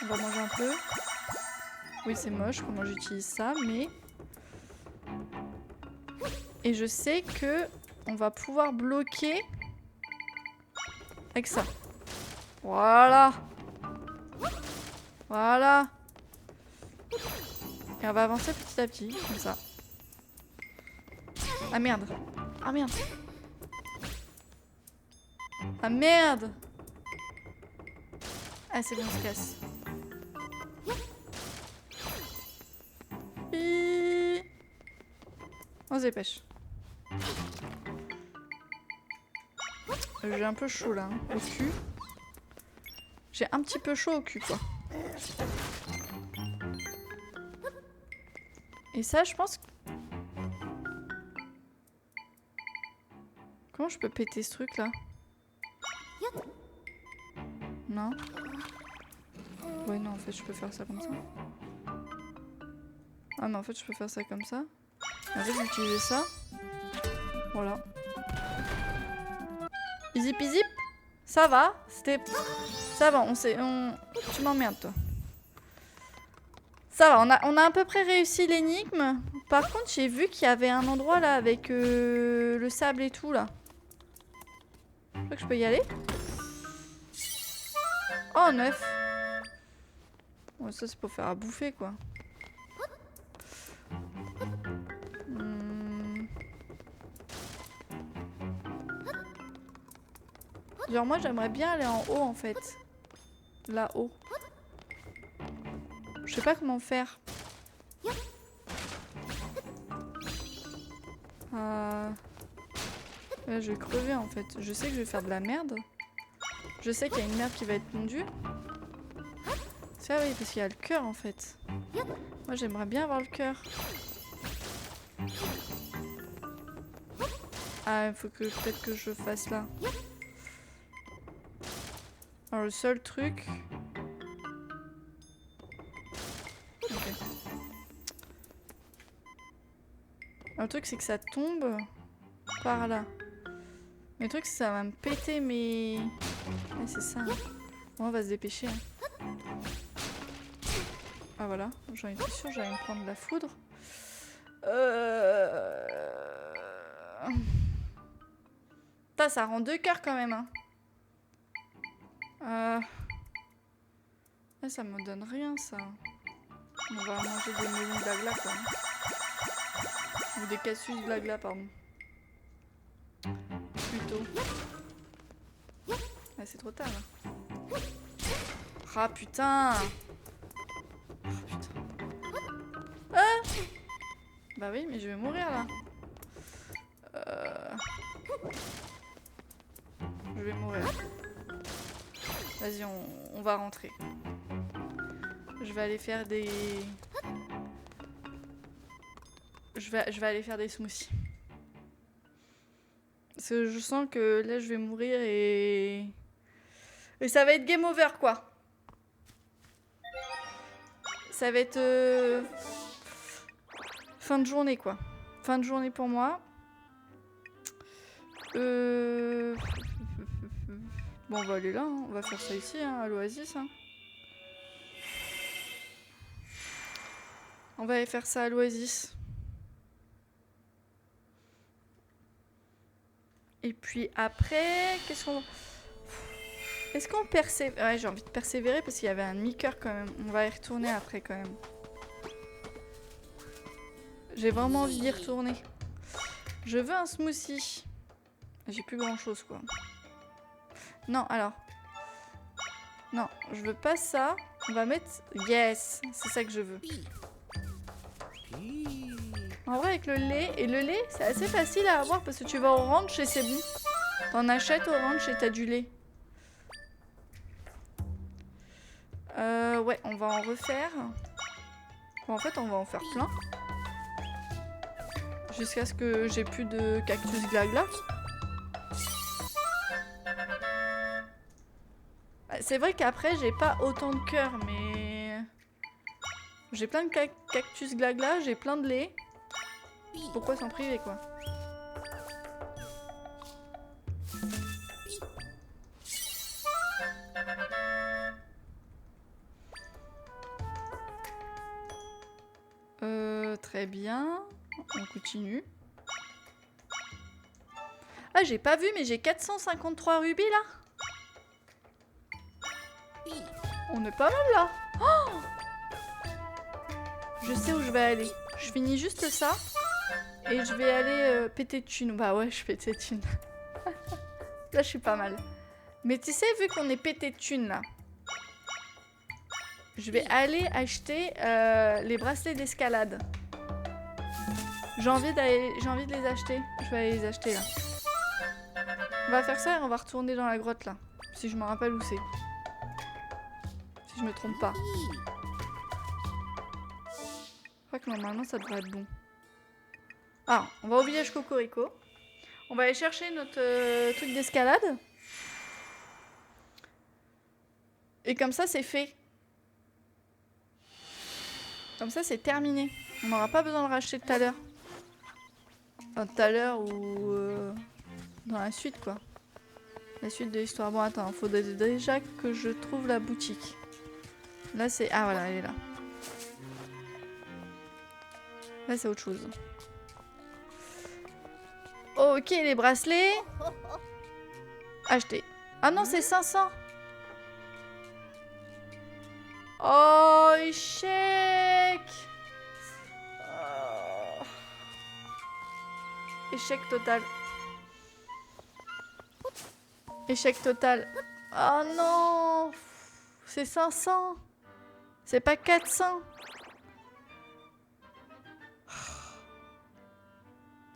On va manger un peu. Oui, c'est moche comment j'utilise ça, mais... Et je sais que on va pouvoir bloquer avec ça. Voilà. Voilà. Et on va avancer petit à petit, comme ça. Ah merde. Ah merde. Ah merde. Ah c'est bon, on se casse. On se dépêche. J'ai un peu chaud là, hein, au cul. J'ai un petit peu chaud au cul, quoi. Et ça, je pense... Comment je peux péter ce truc là? Non? Ouais, non, en fait, je peux faire ça comme ça. Ah, mais en fait, je peux faire ça comme ça. Et en fait, j'utilisais ça. Voilà. Easy peasy. Ça va. C'était... Ça va, Tu m'emmerdes, toi. Ça va, on a à peu près réussi l'énigme. Par contre, j'ai vu qu'il y avait un endroit là avec le sable et tout là. Je crois que je peux y aller. Oh, 9. Ouais, ça c'est pour faire à bouffer quoi. Genre moi j'aimerais bien aller en haut en fait. Là-haut. Je sais pas comment faire. Là, je vais crever en fait. Je sais que je vais faire de la merde. Je sais qu'il y a une merde qui va être pondue. Ça oui, parce qu'il y a le cœur en fait. Moi j'aimerais bien avoir le cœur. Ah, il faut que peut-être que je fasse là. Alors le seul truc... Ok. Le truc c'est que ça tombe par là. Mais le truc c'est que ça va me péter mes... Ah, c'est ça. Bon, on va se dépêcher. Hein. Ah voilà, j'en étais sûre, j'allais me prendre la foudre. Putain, ça rend 2 cœurs quand même. Hein. Ah, ça me donne rien ça. On va manger des melons blagla quoi. Ou des cassus blagla, pardon. Plutôt. Ah, c'est trop tard là. Ah putain. Oh, putain. Ah bah oui, mais je vais mourir là. Je vais mourir. Vas-y, on va rentrer. Je vais aller faire des... Je vais aller faire des smoothies. Parce que je sens que là, je vais mourir et ça va être game over, quoi. Ça va être... fin de journée, quoi. Fin de journée pour moi. Bon, on va aller là, hein. On va faire ça ici, hein, à l'Oasis. Hein. On va aller faire ça à l'Oasis. Et puis après, qu'est-ce qu'on... Est-ce qu'on persévère? Ouais, j'ai envie de persévérer parce qu'il y avait un demi-cœur quand même. On va y retourner après quand même. J'ai vraiment envie d'y retourner. Je veux un smoothie. J'ai plus grand chose quoi. Non, alors. Non, je veux pas ça. On va mettre... Yes, c'est ça que je veux. En vrai, avec le lait, et le lait, c'est assez facile à avoir parce que tu vas au ranch et c'est bon. T'en achètes au ranch et t'as du lait. Ouais, on va en refaire. Bon, en fait, on va en faire plein. Jusqu'à ce que j'ai plus de cactus glagla. C'est vrai qu'après, j'ai pas autant de cœur, mais... J'ai plein de cactus glagla, j'ai plein de lait. Pourquoi s'en priver, quoi? Très bien. On continue. Ah, j'ai pas vu, mais j'ai 453 rubis, là. On est pas mal, là. Oh, je sais où je vais aller. Je finis juste ça. Et je vais aller péter de thunes. Bah ouais, je pétais de thunes. Là, je suis pas mal. Mais tu sais, vu qu'on est pété de thunes, là, je vais aller acheter les bracelets d'escalade. J'ai envie de les acheter. Je vais aller les acheter, là. On va faire ça et on va retourner dans la grotte, là. Si je me rappelle où c'est. Si je me trompe pas. Je crois que normalement, ça devrait être bon. Ah, on va au village Cocorico. On va aller chercher notre truc d'escalade. Et comme ça, c'est fait. Comme ça, c'est terminé. On n'aura pas besoin de le racheter tout à l'heure. Enfin, tout à l'heure ou dans la suite, quoi. La suite de l'histoire. Bon, attends, il faudrait déjà que je trouve la boutique. Là, c'est... Ah, voilà, elle est là. Là, c'est autre chose. Ok, les bracelets. Acheter. Ah non, c'est 500. Oh, échec. Oh. Échec total. Échec total. Oh non. C'est 500. C'est pas 400.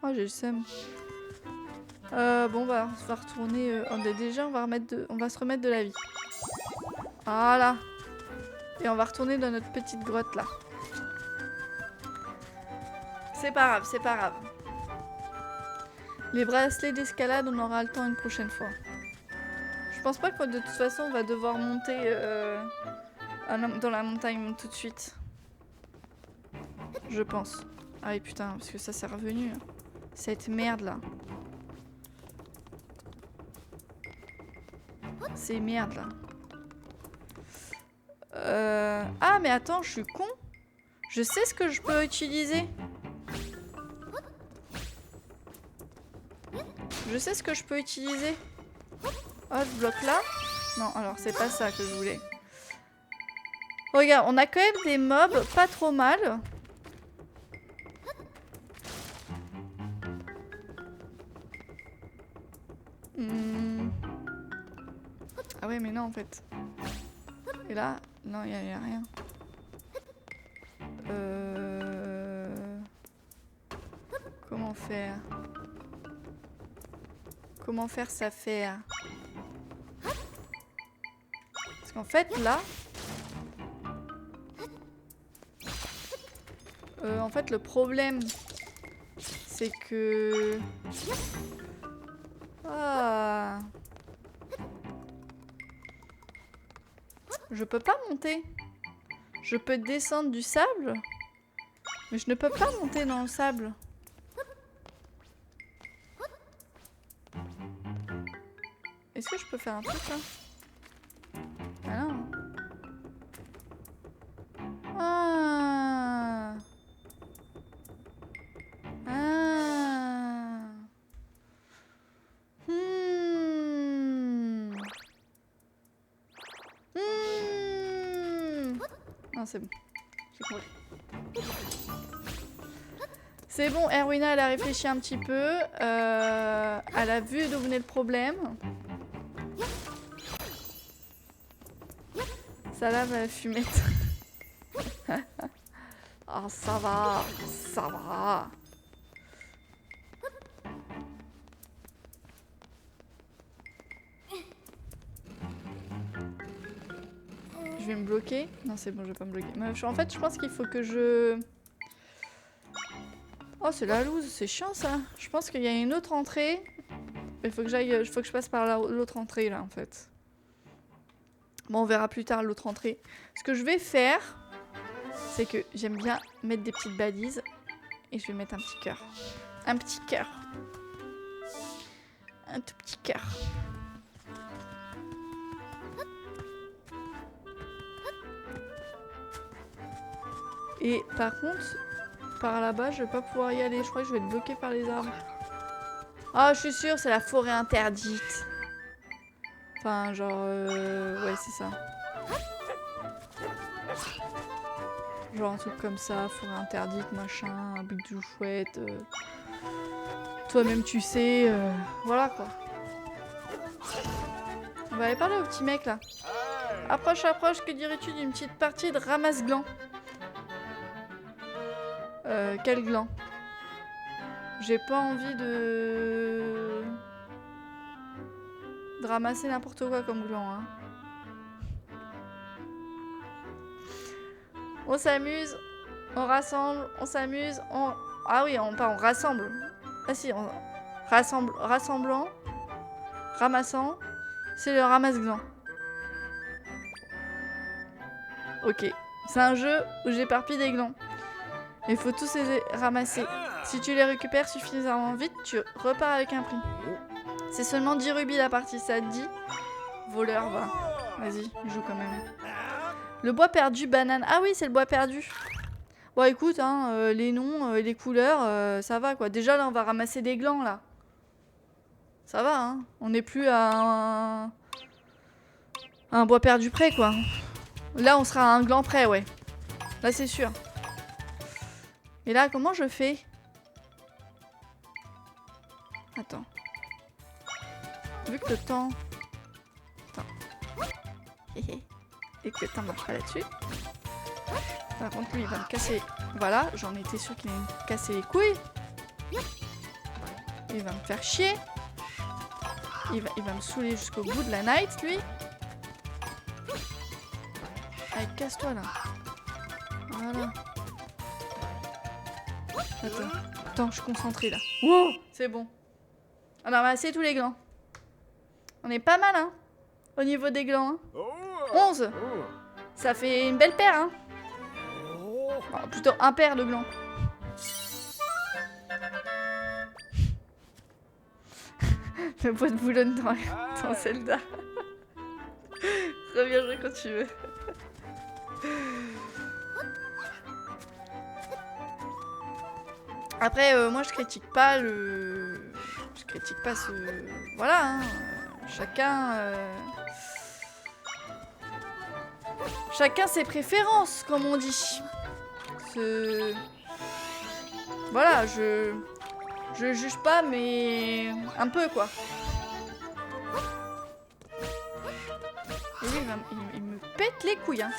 Oh, j'ai le seum. Bon, bah, on va retourner... déjà, on va se remettre de la vie. Voilà. Et on va retourner dans notre petite grotte, là. C'est pas grave, c'est pas grave. Les bracelets d'escalade, on aura le temps une prochaine fois. Je pense pas que de toute façon, on va devoir monter dans la montagne tout de suite. Je pense. Ah oui, putain, parce que ça, c'est revenu. Hein. Cette merde, là. C'est merde, là. Ah, mais attends, je suis con. Je sais ce que je peux utiliser. Je sais ce que je peux utiliser. Oh, ce bloc-là. Non, alors, c'est pas ça que je voulais. Regarde, on a quand même des mobs pas trop mal. Ah ouais, mais non, en fait. Et là, non, il n'y a rien. Comment faire? Comment faire ça faire? Parce qu'en fait, là... en fait, le problème, c'est que... Ah... Je peux pas monter. Je peux descendre du sable, mais je ne peux pas monter dans le sable. Est-ce que je peux faire un truc là? Ah non. Ah. Ah. Non, c'est bon. J'ai compris. C'est bon, Erwina, elle a réfléchi un petit peu. Elle a vu d'où venait le problème. Ça lave à la fumette. Ah, ça va. Ça va. Je vais me bloquer. Non, c'est bon, je vais pas me bloquer. Mais en fait, je pense qu'il faut que je... Oh, c'est la loose, c'est chiant ça. Je pense qu'il y a une autre entrée. Il faut que j'aille, faut que je passe par l'autre entrée là en fait. Bon, on verra plus tard l'autre entrée. Ce que je vais faire, c'est que j'aime bien mettre des petites balises. Et je vais mettre un petit cœur. Un petit cœur. Un tout petit cœur. Et par contre, par là-bas, je vais pas pouvoir y aller. Je crois que je vais être bloquée par les arbres. Ah, je suis sûre, c'est la forêt interdite. Enfin, genre... Ouais, c'est ça. Genre un truc comme ça, forêt interdite, machin, un bidou chouette. Toi-même, tu sais... Voilà, quoi. On va aller parler au petit mec, là. Approche, approche, que dirais-tu d'une petite partie de ramasse-glands? Quel gland? J'ai pas envie de ramasser n'importe quoi comme gland, hein. On s'amuse, on rassemble, on s'amuse, on... Ah oui, on rassemble. Ah si, on rassemble, rassemblant, ramassant, c'est le ramasse-gland. Ok, c'est un jeu où j'éparpille des glands. Il faut tous les ramasser. Si tu les récupères suffisamment vite, tu repars avec un prix. C'est seulement 10 rubis la partie, ça te dit? Voleur, va. Vas-y, joue quand même. Le bois perdu, banane. Ah oui, c'est le bois perdu. Bon, écoute, hein, les noms, les couleurs, ça va, quoi. Déjà, là, on va ramasser des glands, là. Ça va, hein. On n'est plus à un bois perdu près, quoi. Là, on sera à un gland près, ouais. Là, c'est sûr. Et là, comment je fais? Attends. Vu que le temps... Attends. Et que le temps marche pas là-dessus. Par contre, lui, il va me casser... Voilà, j'en étais sûre qu'il allait me casser les couilles. Il va me faire chier. Il va me saouler jusqu'au bout de la night, lui. Allez, casse-toi, là. Voilà. Attends, je suis concentrée, là. Wow, c'est bon. On a ramassé tous les glands. On est pas mal, hein, au niveau des glands. Hein. 11. Ça fait une belle paire, hein. Oh, plutôt un paire de glands. Le bois de Boulogne dans Zelda. Reviens jouer quand tu veux. Après, moi je critique pas le... Je critique pas ce... Voilà, hein. Chacun... Chacun ses préférences, comme on dit. Voilà, je juge pas, mais... Un peu, quoi. Et lui, il me pète les couilles, hein.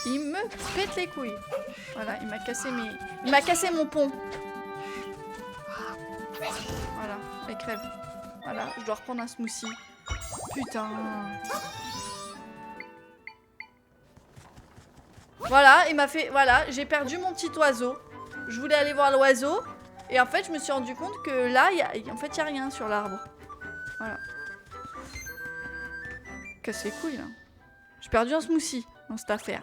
Il me pète les couilles. Voilà, il m'a cassé mes... Il m'a cassé mon pont. Voilà, elle crève. Voilà, je dois reprendre un smoothie. Putain. Voilà, il m'a fait... Voilà, j'ai perdu mon petit oiseau. Je voulais aller voir l'oiseau. Et en fait, je me suis rendu compte que là, en fait, il n'y a rien sur l'arbre. Voilà. Casse les couilles, là. J'ai perdu un smoothie dans cette affaire.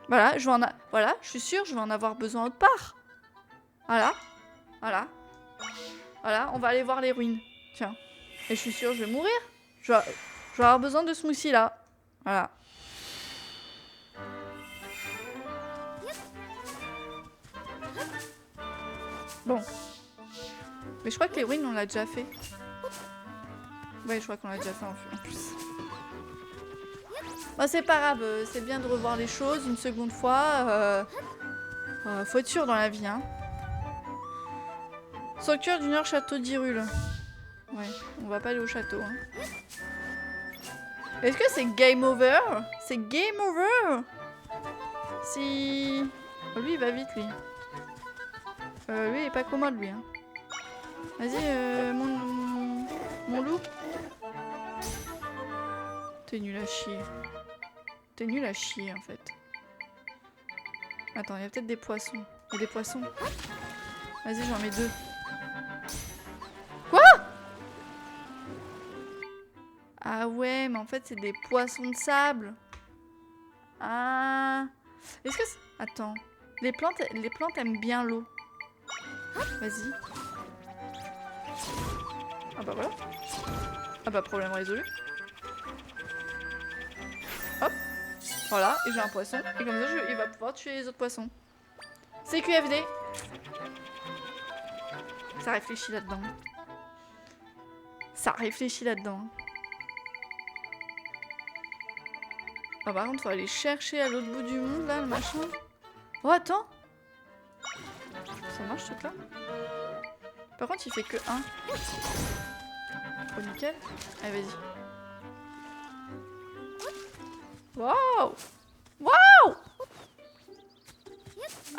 Voilà, voilà, je suis sûre, je vais en avoir besoin autre part. Voilà. Voilà. Voilà, on va aller voir les ruines. Tiens. Et je suis sûre, je vais mourir. Je vais avoir besoin de smoothie, là. Voilà. Bon. Mais je crois que les ruines, on l'a déjà fait. Ouais, je crois qu'on l'a déjà fait en plus. Bah, c'est pas grave, c'est bien de revoir les choses une seconde fois. Faut être sûr dans la vie, hein. Sanctuaire du Nord, château d'Hyrule. Ouais, on va pas aller au château, hein. Est-ce que c'est game over? C'est game over? Si... Oh, lui, il va vite, lui. Lui, il est pas commode, lui, hein. Vas-y, mon loup. T'es nul à chier. T'es nul à chier, en fait. Attends, il y a peut-être des poissons. Il y a des poissons. Vas-y, j'en mets 2. Quoi? Ah ouais, mais en fait, c'est des poissons de sable. Ah. Est-ce que... Attends. Les plantes aiment bien l'eau. Vas-y. Ah bah voilà. Ah bah problème résolu. Hop. Voilà, et j'ai un poisson. Et comme ça, il va pouvoir tuer les autres poissons. C'est QFD. Ça réfléchit là-dedans. Ça réfléchit là-dedans. Ah par contre, faut aller chercher à l'autre bout du monde, là, le machin. Oh, attends. Ça marche, ce truc-là? Par contre, il fait que 1. Oh, nickel. Allez, vas-y. Waouh! Waouh!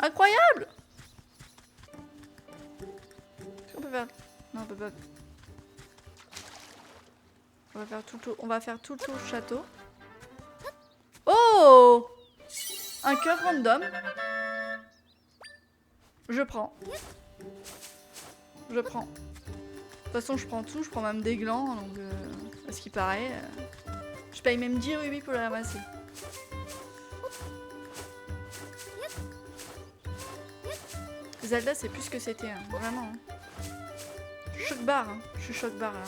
Incroyable! Est-ce qu'on peut faire... Non, on peut pas. On va faire tout le tour du château. Oh! Un cœur random. Je prends. Je prends. De toute façon, je prends tout. Je prends même des glands. Donc, à ce qui paraît. Je paye même 10 rubis pour le ramasser. Zelda, c'est plus ce que c'était. Hein. Vraiment. Hein. Choc barre. Hein. Je suis choc barre là.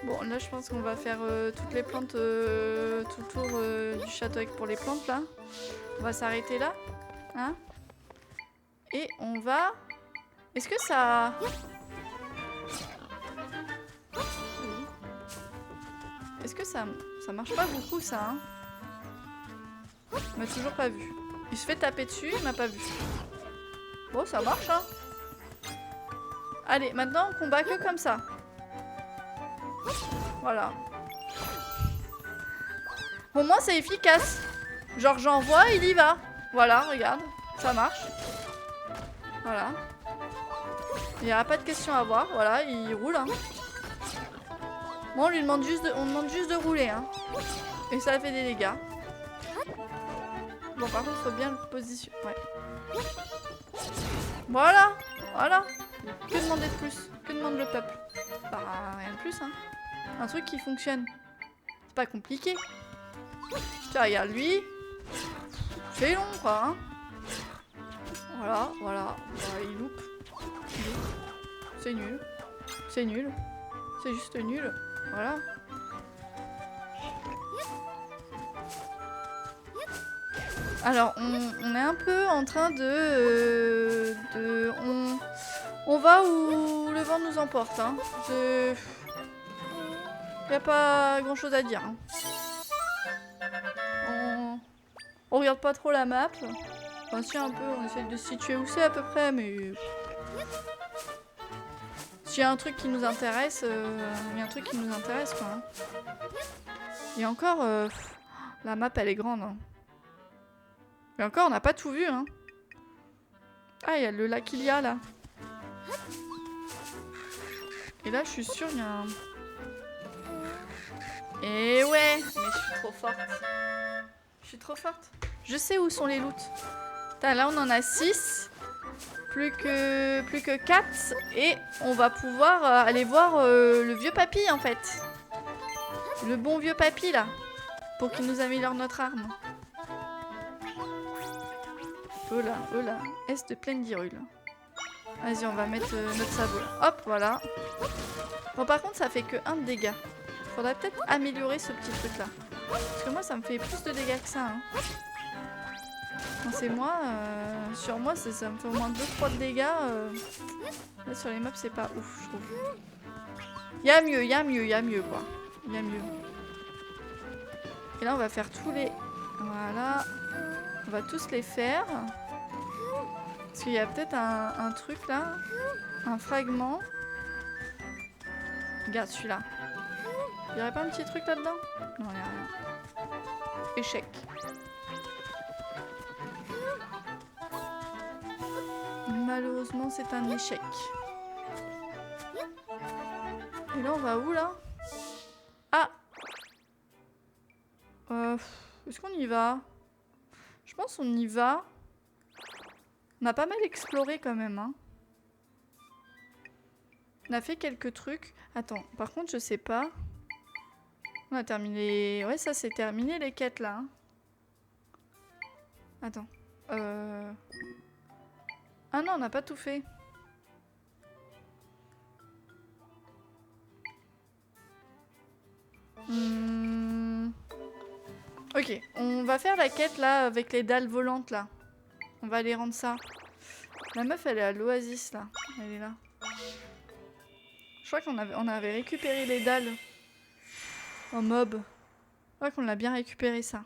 Bon, là, je pense qu'on va faire toutes les plantes tout le tour du château avec pour les plantes, là. On va s'arrêter là. Hein? Et on va... Est-ce que ça... Est-ce que ça marche pas beaucoup, ça, hein? Il m'a toujours pas vu. Il se fait taper dessus, il m'a pas vu. Bon, ça marche, hein? Allez, maintenant, on combat que comme ça. Voilà. Au moins c'est efficace. Genre j'envoie, il y va. Voilà, regarde, ça marche. Voilà. Il n'y aura pas de question à avoir. Voilà, il roule. Hein. Bon, on demande juste de rouler. Hein. Et ça fait des dégâts. Bon, par contre, il faut bien le positionner. Ouais. Voilà, voilà. Que demander de plus? Que demande le peuple? Bah, rien de plus, hein. Un truc qui fonctionne. C'est pas compliqué. Tiens, regarde lui. C'est long, quoi. Hein. Voilà, voilà. Il loupe. C'est nul. C'est nul. C'est juste nul. Voilà. Alors, on est un peu en train on va où le vent nous emporte. Hein. Y a pas grand chose à dire. Hein. On regarde pas trop la map. Enfin, si un peu, on essaie de se situer où c'est à peu près, mais... S'il y a un truc qui nous intéresse, il y a un truc qui nous intéresse, quoi. Hein. Et encore, la map, elle est grande. Hein. Et encore, on n'a pas tout vu, hein. Ah, il y a le lac Ilia, là. Et là, je suis sûre, il y a un... Et ouais, mais je suis trop forte. Je suis trop forte. Je sais où sont les loots. Là, on en a 6. Plus que 4. Et on va pouvoir aller voir le vieux papy, en fait. Le bon vieux papy, là. Pour qu'il nous améliore notre arme. Oh là. Est de pleine d'Hyrule. Vas-y, on va mettre notre sabot. Hop, voilà. Bon, par contre, ça fait que 1 de dégâts. Faudrait peut-être améliorer ce petit truc-là. Parce que moi, ça me fait plus de dégâts que ça. Hein. Non, c'est moi. Sur moi, ça me fait au moins 2-3 de dégâts. Là, sur les mobs, c'est pas ouf, je trouve. Y'a mieux, y'a mieux, y'a mieux, quoi. Y'a mieux. Et là, on va faire tous les... Voilà. On va tous les faire. Parce qu'il y a peut-être un truc, là. Un fragment. Regarde, celui-là. Il y aurait pas un petit truc là-dedans? Non, il n'y a rien. Échec. Malheureusement, c'est un échec. Et là, on va où, là? Ah! Est-ce qu'on y va? Je pense qu'on y va. On a pas mal exploré, quand même, hein. On a fait quelques trucs. Attends, par contre, je sais pas. On a terminé... Ouais, ça, c'est terminé, les quêtes, là. Hein. Attends. Ah non, on n'a pas tout fait. Ok, on va faire la quête, là, avec les dalles volantes, là. On va aller rendre ça. La meuf, elle est à l'oasis, là. Elle est là. Je crois qu'on avait récupéré les dalles en mob. Je crois qu'on l'a bien récupéré, ça.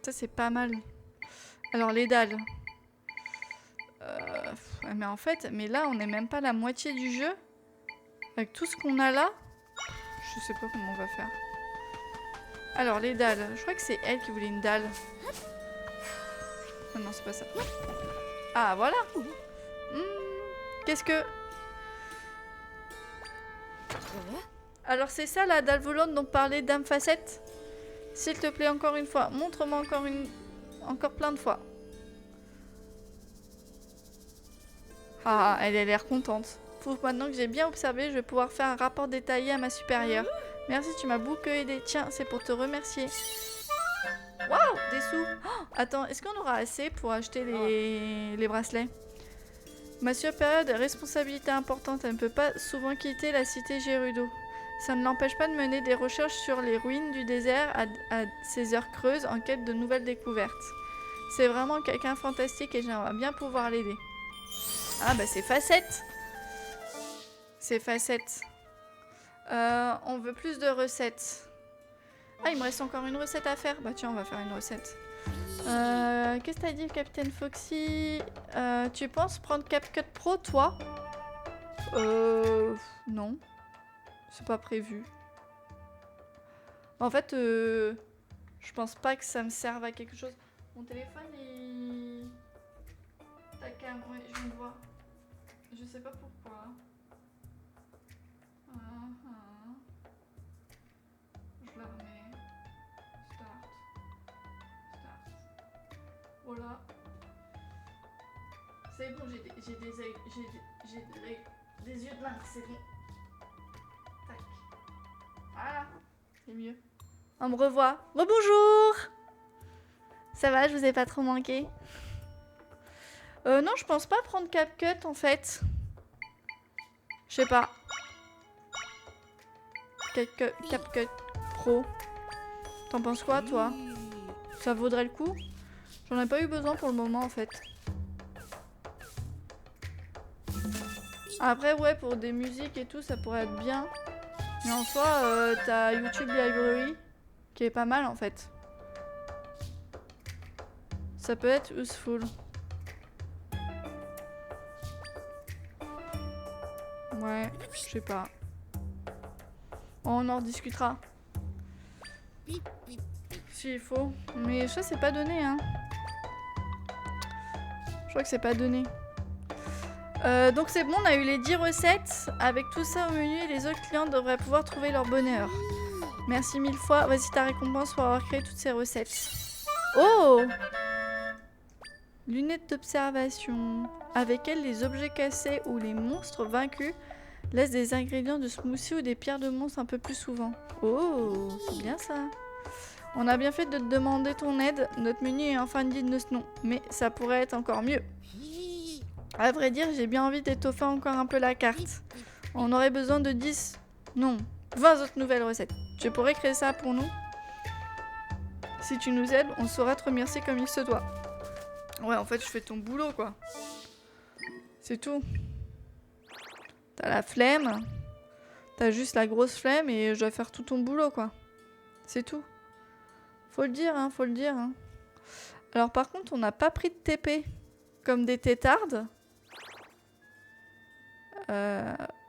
Ça, c'est pas mal. Alors, les dalles. Mais en fait, là, on n'est même pas la moitié du jeu. Avec tout ce qu'on a là. Je sais pas comment on va faire. Alors, les dalles. Je crois que c'est elle qui voulait une dalle. Oh non, c'est pas ça. Ah, voilà. Qu'est-ce que... Alors, c'est ça la dalle volante dont parlait Dame Facette? S'il te plaît, encore une fois. Montre-moi encore plein de fois. Ah, elle a l'air contente. Pour maintenant que j'ai bien observé, je vais pouvoir faire un rapport détaillé à ma supérieure. Merci, tu m'as beaucoup aidé. Tiens, c'est pour te remercier. Waouh, des sous. Oh, attends, est-ce qu'on aura assez pour acheter les bracelets? Ma supérieure a des responsabilités importantes. Elle ne peut pas souvent quitter la cité Gerudo. Ça ne l'empêche pas de mener des recherches sur les ruines du désert à ces heures creuses en quête de nouvelles découvertes. C'est vraiment quelqu'un de fantastique et j'aimerais bien pouvoir l'aider. Ah bah c'est Facette. C'est Facette. On veut plus de recettes. Ah, il me reste encore une recette à faire. Bah tiens, on va faire une recette. Qu'est-ce que t'as dit, Capitaine Foxy? Tu penses prendre CapCut Pro, toi? Non. C'est pas prévu. En fait, je pense pas que ça me serve à quelque chose. Mon téléphone, il... Ta cam, ouais, je viens de voir. Je sais pas pourquoi. Je la remets. Start. Voilà. C'est bon, j'ai des yeux de lynx, c'est bon. Tac. Voilà. C'est mieux. On me revoit. Rebonjour. Ça va, je vous ai pas trop manqué? Non, je pense pas prendre CapCut en fait. Je sais pas. CapCut Pro. T'en penses quoi, toi? Ça vaudrait le coup? J'en ai pas eu besoin pour le moment en fait. Après, ouais, pour des musiques et tout, ça pourrait être bien. Mais en soi, t'as YouTube Library qui est pas mal en fait. Ça peut être useful. Ouais, je sais pas. On en rediscutera. S'il faut. Mais ça, c'est pas donné, hein. Je crois que c'est pas donné. Donc c'est bon, on a eu les 10 recettes. Avec tout ça au menu, les autres clients devraient pouvoir trouver leur bonheur. Merci 1000 fois. Voici ta récompense pour avoir créé toutes ces recettes. Oh! Lunettes d'observation. Avec elles, les objets cassés ou les monstres vaincus laissent des ingrédients de smoothie ou des pierres de monstres un peu plus souvent. Oh, c'est bien ça. On a bien fait de te demander ton aide. Notre menu est enfin digne de ce nom. Mais ça pourrait être encore mieux. À vrai dire, j'ai bien envie d'étoffer encore un peu la carte. On aurait besoin de 10, non, 20 autres nouvelles recettes. Tu pourrais créer ça pour nous? Si tu nous aides, on saura te remercier comme il se doit. Ouais, en fait, je fais ton boulot, quoi. C'est tout. T'as la flemme. T'as juste la grosse flemme et je dois faire tout ton boulot, quoi. C'est tout. Faut le dire, hein, faut le dire. Hein. Alors, par contre, on n'a pas pris de TP. Comme des tétardes.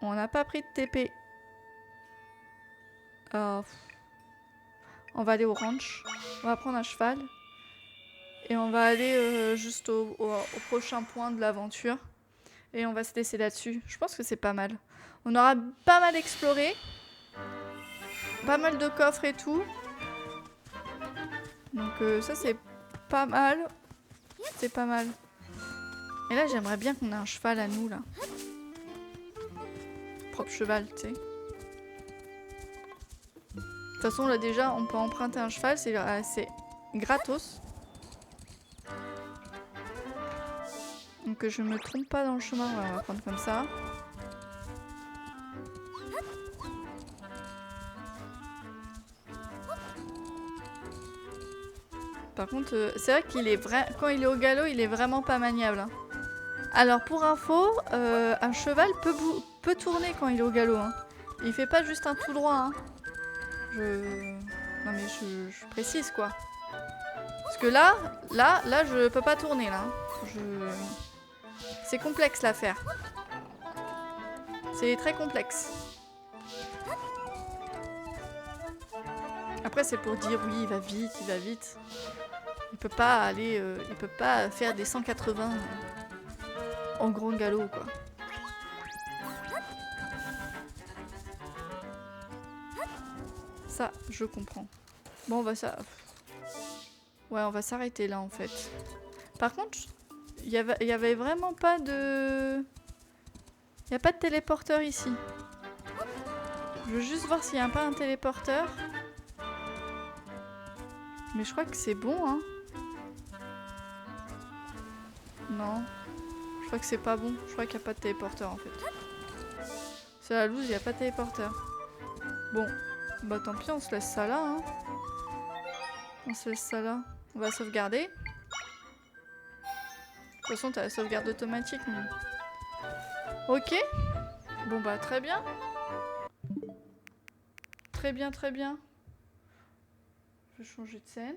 On n'a pas pris de TP. Alors, on va aller au ranch. On va prendre un cheval. Et on va aller juste au prochain point de l'aventure. Et on va se laisser là-dessus. Je pense que c'est pas mal. On aura pas mal exploré. Pas mal de coffres et tout. Donc ça c'est pas mal. C'est pas mal. Et là j'aimerais bien qu'on ait un cheval à nous là. Propre cheval, tu sais. De toute façon là déjà on peut emprunter un cheval, c'est gratos. Donc je me trompe pas dans le chemin, on va prendre comme ça. Par contre, c'est vrai qu'il est quand il est au galop, il est vraiment pas maniable. Hein. Alors pour info, un cheval peut tourner quand il est au galop. Hein. Il fait pas juste un tout droit. Hein. Non mais je précise quoi. Parce que là, je peux pas tourner là. C'est complexe l'affaire. C'est très complexe. Après c'est pour dire oui, il va vite, il va vite. Il peut pas aller, il peut pas faire des 180 en grand galop quoi. Ça, je comprends. Bon, on va ouais, on va s'arrêter là en fait. Par contre, il y avait vraiment pas de... Il n'y a pas de téléporteur ici. Je veux juste voir s'il n'y a pas un téléporteur. Mais je crois que c'est bon, hein. Non. Je crois que c'est pas bon. Je crois qu'il n'y a pas de téléporteur en fait. C'est la loose, il n'y a pas de téléporteur. Bon. Bah tant pis, on se laisse ça là, hein. On se laisse ça là. On va sauvegarder. De toute façon, t'as la sauvegarde automatique. Mais... Ok. Bon bah très bien. Très bien, très bien. Je vais changer de scène.